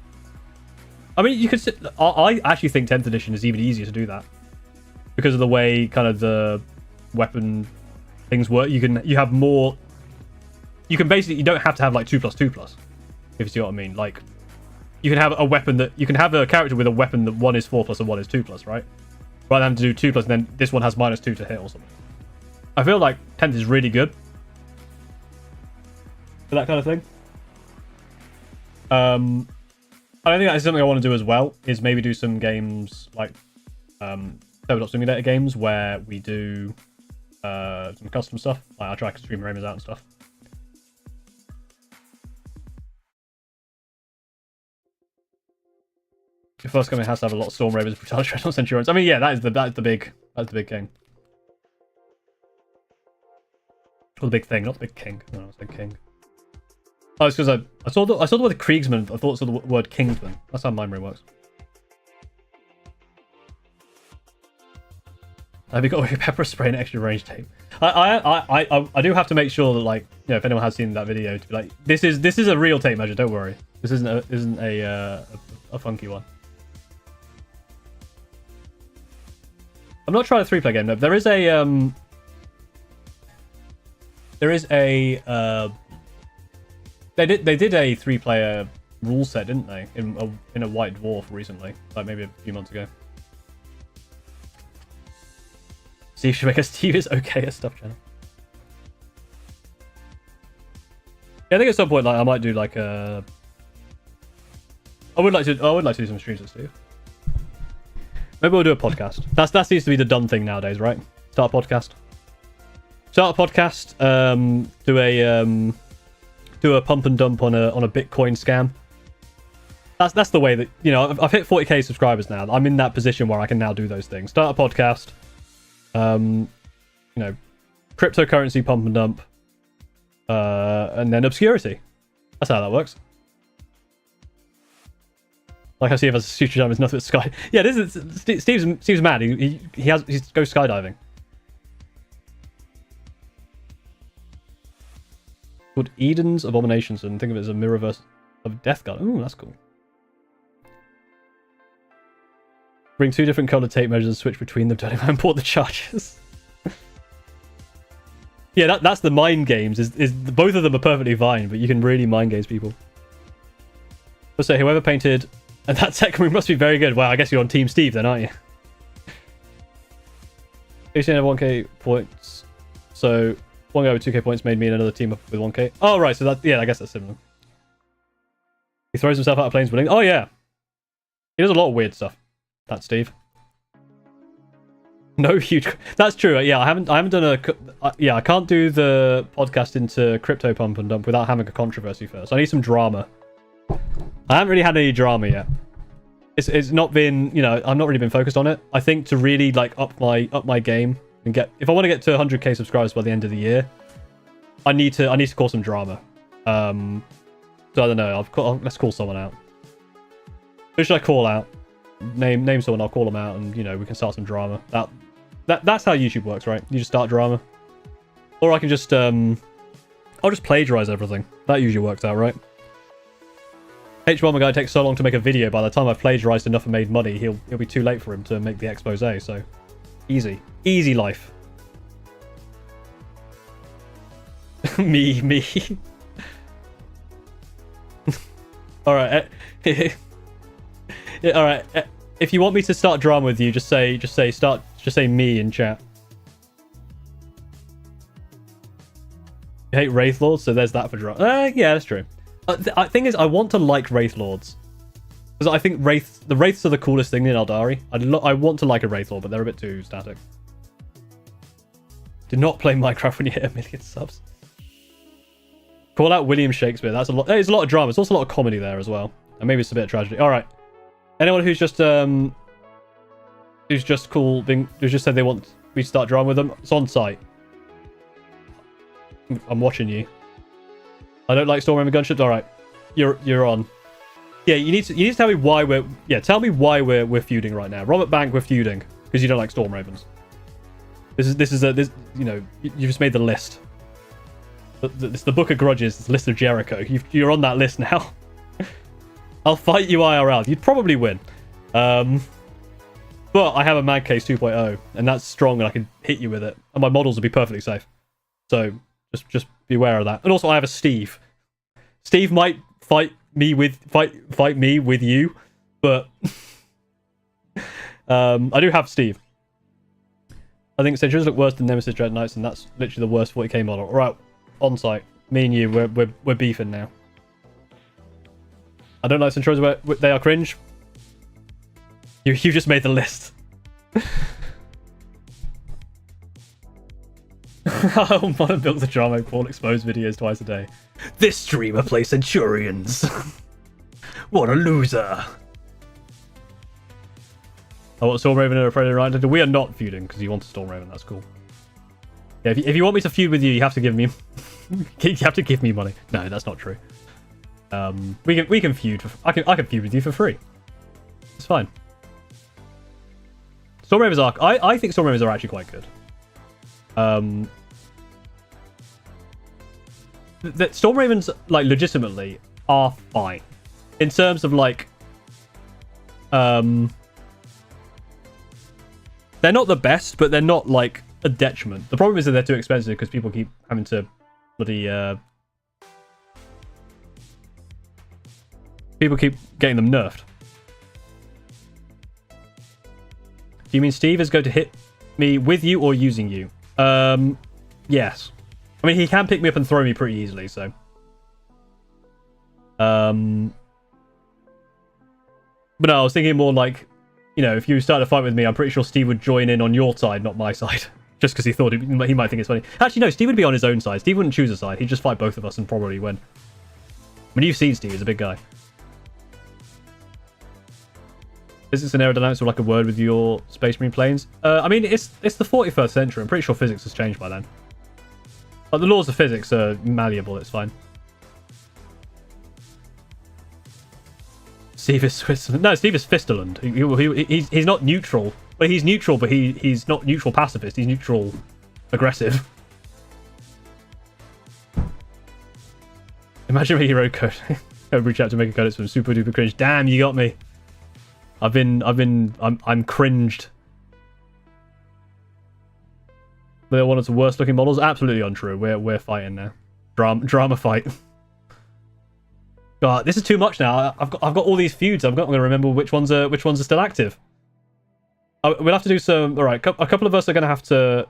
I mean, you could. I actually think 10th edition is even easier to do that because of the way kind of the weapon things work. You have more. You can basically. You don't have to have like 2+2+. If you see what I mean. Like, you can have a weapon that you can have a character with a weapon that one is 4+ and one is 2+, right? Rather than to do 2+, and then this one has -2 to hit or something. I feel like 10th is really good for that kind of thing. I think that's something I want to do as well, is maybe do some games like Tabletop Simulator games where we do some custom stuff. Like I try to stream Raymers out and stuff. Your first coming has to have a lot of Storm Ravens, Brutality, Dreadnoughts, Centurions. I mean, yeah, that's the big game. Or the big thing, not the big king. No, it's the king. Oh, it's because I saw the word Kriegsman. I thought it saw the word Kingsman. That's how mine works. Have you got pepper spray and extra range tape? I do have to make sure that, like, you know, if anyone has seen that video, to be like, this is a real tape measure. Don't worry, this isn't a funky one. I'm not trying a 3-player game. No, there is a they did a 3-player rule set, didn't they? In a White Dwarf recently, like maybe a few months ago. Steve should make a Steve is okay at stuff channel. Yeah, I think at some point, like, I might do like a. I would like to do some streams with Steve. Maybe we'll do a podcast. That seems to be the done thing nowadays, right? Start a podcast. Do a pump and dump on a Bitcoin scam. That's the way that, you know, I've hit 40k subscribers now. I'm in that position where I can now do those things. Start a podcast. You know, cryptocurrency pump and dump. And then obscurity. That's how that works. Like I see if as a future jump is nothing but sky. Yeah, this is Steve's mad. He goes skydiving. Called Eden's Abominations, and think of it as a mirrorverse of Death Guard. Ooh, that's cool. Bring 2 different colored tape measures and switch between them to import the charges. Yeah, that's the mind games. Is both of them are perfectly fine, but you can really mind games people. Let's say whoever painted and that tech must be very good. Well, I guess you're on Team Steve then, aren't you? You have 1k points, so one guy with 2k points made me and another team up with 1k. Oh right, so that, yeah, I guess that's similar. He throws himself out of planes winning. Oh yeah, he does a lot of weird stuff. That's Steve. No huge. That's true. Yeah, I haven't done a. Yeah, I can't do the podcast into crypto pump and dump without having a controversy first. I need some drama. I haven't really had any drama yet. It's not been, you know, I've not really been focused on it. I think to really like up my game and get, if I want to get to 100k subscribers by the end of the year, I need to call some drama. So I don't know. Let's call someone out. Who should I call out? Name someone. I'll call them out, and you know we can start some drama. That's how YouTube works, right? You just start drama, or I can just I'll just plagiarize everything. That usually works out, right? H1 guy takes so long to make a video. By the time I've plagiarized enough and made money, he'll be too late for him to make the expose. So easy life. me. All right. All right. If you want me to start drama with you, just say me in chat. You hate Wraith Lords, so there's that for drama. Yeah, that's true. The thing is, I want to like Wraith Lords because I think the Wraiths are the coolest thing in Eldari. I want to like a Wraith Lord, but they're a bit too static. Do not play Minecraft when you hit 1 million subs. Call out William Shakespeare. That's a lot. There's a lot of drama. It's also a lot of comedy there as well, and maybe it's a bit of tragedy. All right. Anyone who's just cool, who's just said they want me to start drawing with them, it's on site. I'm watching you. I don't like Stormhammer gunships. All right, you're on. Yeah, you need to tell me why tell me why we're feuding right now. Robert Bank, we're feuding because you don't like Storm Ravens. This you know, you just made the list. It's the Book of Grudges. It's the list of Jericho. You're on that list now. I'll fight you IRL. You'd probably win. But I have a Mad Case 2.0, and that's strong, and I can hit you with it. And my models will be perfectly safe. So just beware of that. And also, I have a Steve. Steve might fight me with you, but I do have Steve. I think Centurions look worse than Nemesis Dread Knights, and that's literally the worst 40k model. All right, on site, me and you, we're beefing now. I don't like Centurions, they are cringe. You just made the list. I want to build the drama Paul expose videos twice a day. This streamer plays Centurions. What a loser. I want Stormraven and a Predator Rider. We are not feuding because you want a Stormraven. That's cool. Yeah, if you want me to feud with you, you have to give me you have to give me money. No, that's not true. We can feud. I can feud with you for free. It's fine. Stormravens are. I think Stormravens are actually quite good. The Stormravens, like, legitimately are fine in terms of, like, they're not the best, but they're not, like, a detriment. The problem is that they're too expensive because people keep having to bloody people keep getting them nerfed. Do you mean Steve is going to hit me with you or using you? Yes. I mean, he can pick me up and throw me pretty easily, so. But no, I was thinking more like, you know, if you start a fight with me, I'm pretty sure Steve would join in on your side, not my side. Just because he thought he might think it's funny. Actually, no, Steve would be on his own side. Steve wouldn't choose a side. He'd just fight both of us and probably win. I mean, you've seen Steve. He's a big guy. Physics and aerodynamics are like a word with your Space Marine planes. I mean, it's the 41st century. I'm pretty sure physics has changed by then. But the laws of physics are malleable. It's fine. Steve is Switzerland. No, Steve is Fisterland. He's not neutral. Well, he's neutral, but he's not neutral pacifist. He's neutral aggressive. Imagine making road code. Reach out to make a code. It's from super duper cringe. Damn, you got me. I'm cringed. They're one of the worst looking models. Absolutely untrue. We're fighting now. Drama fight. God, this is too much now. I've got all these feuds. I'm not going to remember which ones are still active. We'll have to do some. All right, a couple of us are going to have to.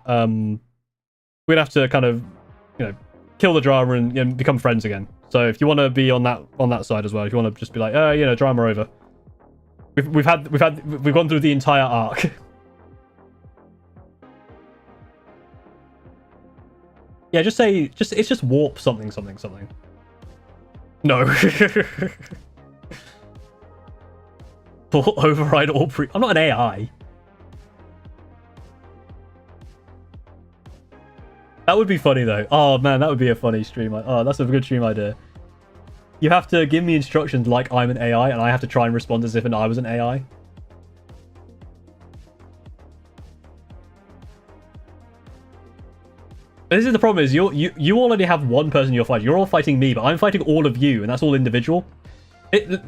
We'll have to kind of, you know, kill the drama and, you know, become friends again. So if you want to be on that side as well, if you want to just be like, you know, drama over. We've gone through the entire arc. Yeah, just say it's just warp something. No. Override all pre. I'm not an AI. That would be funny though. Oh man, that would be a funny stream. Oh, that's a good stream idea. You have to give me instructions like I'm an AI, and I have to try and respond as if I was an AI. This is the problem: is you already have one person you're fighting. You're all fighting me, but I'm fighting all of you, and that's all individual.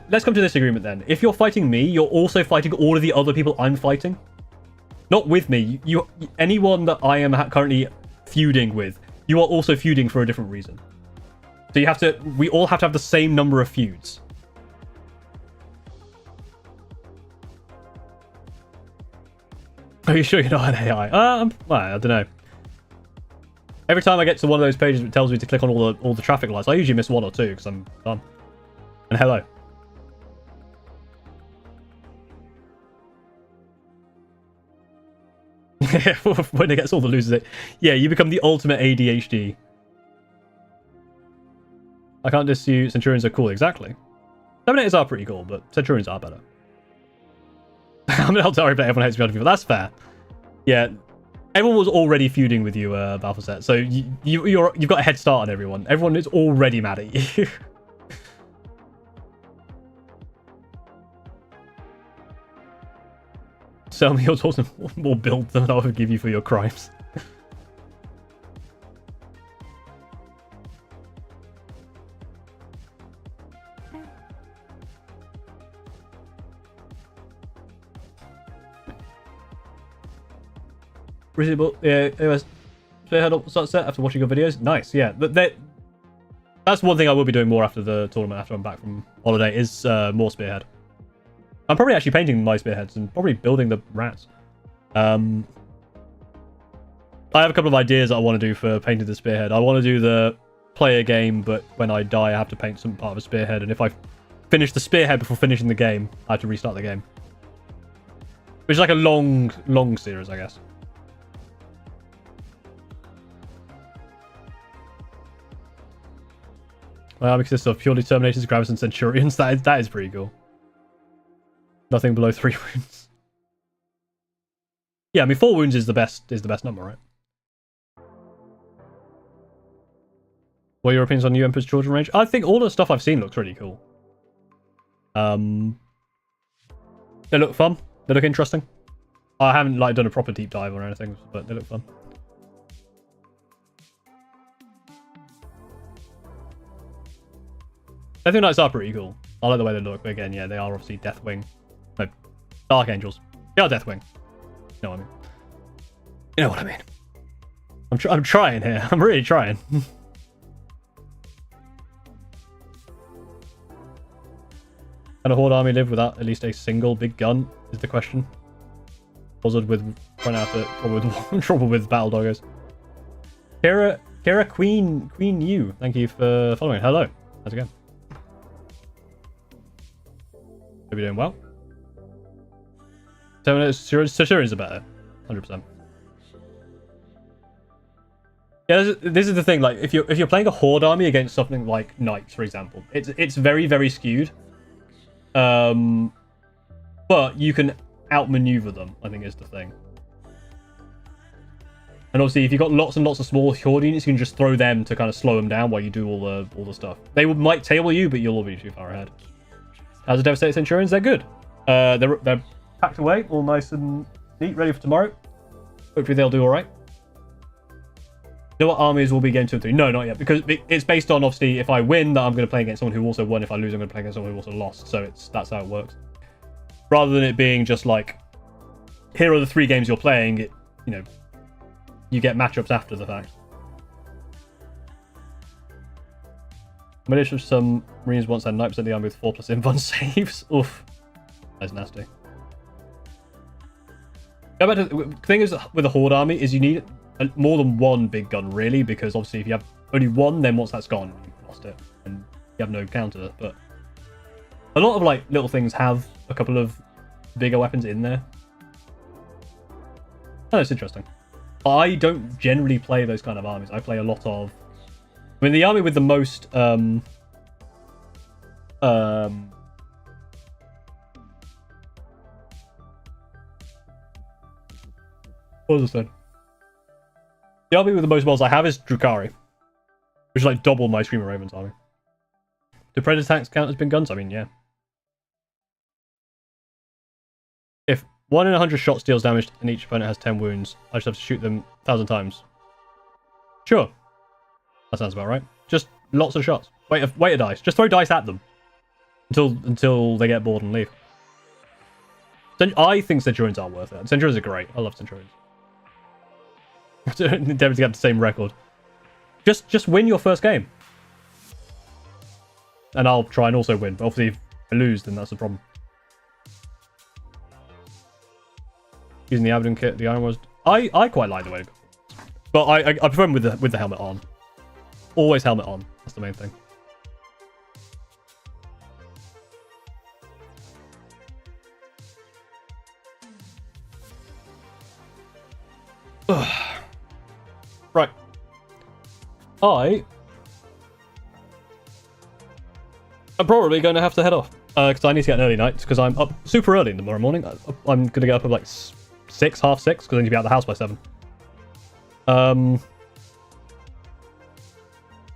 Let's come to this agreement then. If you're fighting me, you're also fighting all of the other people I'm fighting. Not with me. Anyone that I am currently feuding with, you are also feuding for a different reason. So we all have to have the same number of feuds. Are you sure you're not an AI? Well, I don't know. Every time I get to one of those pages that tells me to click on all the traffic lights, I usually miss one or two because I'm done. And hello. When it gets all the losers, yeah, you become the ultimate ADHD. I can't just see Centurions are cool. Exactly. Terminators are pretty cool, but Centurions are better. I'm an Altari player. Everyone hates me other people. That's fair. Yeah, everyone was already feuding with you, Balthazar. So you've got a head start on everyone. Everyone is already mad at you. Sell me your tools and we'll build them and I'll forgive you for your crimes. Reasonable, yeah. Anyways, spearhead up start set after watching your videos. Nice, yeah. That's That's one thing I will be doing more after the tournament, after I'm back from holiday, is more spearhead. I'm probably actually painting my spearheads and probably building the rats. I have a couple of ideas that I want to do for painting the spearhead. I want to do the player game, but when I die, I have to paint some part of a spearhead. And if I finish the spearhead before finishing the game, I have to restart the game. Which is like a long series, I guess. Well, consists of purely Terminators, Gravis, and Centurions. That is pretty cool. Nothing below 3 wounds. Yeah, I mean 4 wounds is the best number, right? What are your opinions on new Emperor's Children range? I think all the stuff I've seen looks really cool. They look fun. They look interesting. I haven't like done a proper deep dive or anything, but they look fun. Deathwing Knights are pretty cool. I like the way they look, but again, yeah, they are obviously Deathwing. No, Dark Angels. They are Deathwing. You know what I mean? You know what I mean? I'm trying here. I'm really trying. Can a Horde army live without at least a single big gun? Is the question. Buzzard with run out of trouble with battle doggos. Kara Queen U. Thank you for following. Hello. How's it going? Hope you're doing well. Centurions are better. 100%. Yeah, this is the thing. Like, if you're playing a Horde army against something like Knights, for example, it's very, very skewed. But you can outmaneuver them, I think is the thing. And obviously, if you've got lots and lots of small Horde units, you can just throw them to kind of slow them down while you do all the stuff. They might table you, but you'll all be too far ahead. How's the Devastated Centurions? They're good. They're packed away, all nice and neat, ready for tomorrow. Hopefully they'll do all right. You know what armies will be game 2 and 3? No, not yet, because it's based on, obviously, if I win, that I'm going to play against someone who also won. If I lose, I'm going to play against someone who also lost. So that's how it works. Rather than it being just like, here are the 3 games you're playing, you get matchups after the fact. Militia of some Marines once had 9% of the army with 4+ invuln saves. Oof. That's nasty. The thing is with a Horde army is you need more than one big gun, really, because obviously if you have only one, then once that's gone, you've lost it, and you have no counter. But a lot of like little things have a couple of bigger weapons in there. Oh, it's interesting. I don't generally play those kind of armies. I play a lot of... I mean, the army with the most... What was this then? The army with the most models I have is Drukhari, which is like double my Screamer Ravens army. Do Predator tanks count as big guns? I mean, yeah. If 1 in 100 shots deals damage and each opponent has 10 wounds, I just have to shoot them 1,000 times. Sure. That sounds about right. Just lots of shots. Wait a dice. Just throw dice at them until they get bored and leave. I think Centurions are worth it. Centurions are great. I love Centurions. Endeavor to get the same record. Just win your first game. And I'll try and also win. But obviously, if I lose, then that's the problem. Using the Abaddon kit, the Iron was... I quite like the way it goes. But I prefer them with the helmet on. Always helmet on. That's the main thing. Right. I'm probably going to have to head off. Because I need to get an early night. Because I'm up super early in the morning. I'm going to get up at like 6, half 6. Because I need to be out of the house by 7. But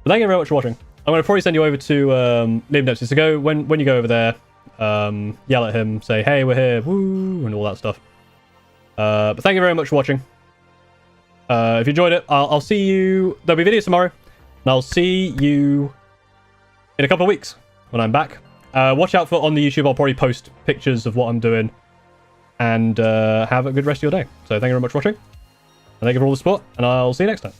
thank you very much for watching. I'm going to probably send you over to Liam Dempsey. So go when you go over there, yell at him, say, hey, we're here, woo, and all that stuff. But thank you very much for watching. If you enjoyed it, I'll see you... There'll be videos tomorrow. And I'll see you in a couple of weeks when I'm back. Watch out for on the YouTube. I'll probably post pictures of what I'm doing. And have a good rest of your day. So thank you very much for watching. And thank you for all the support. And I'll see you next time.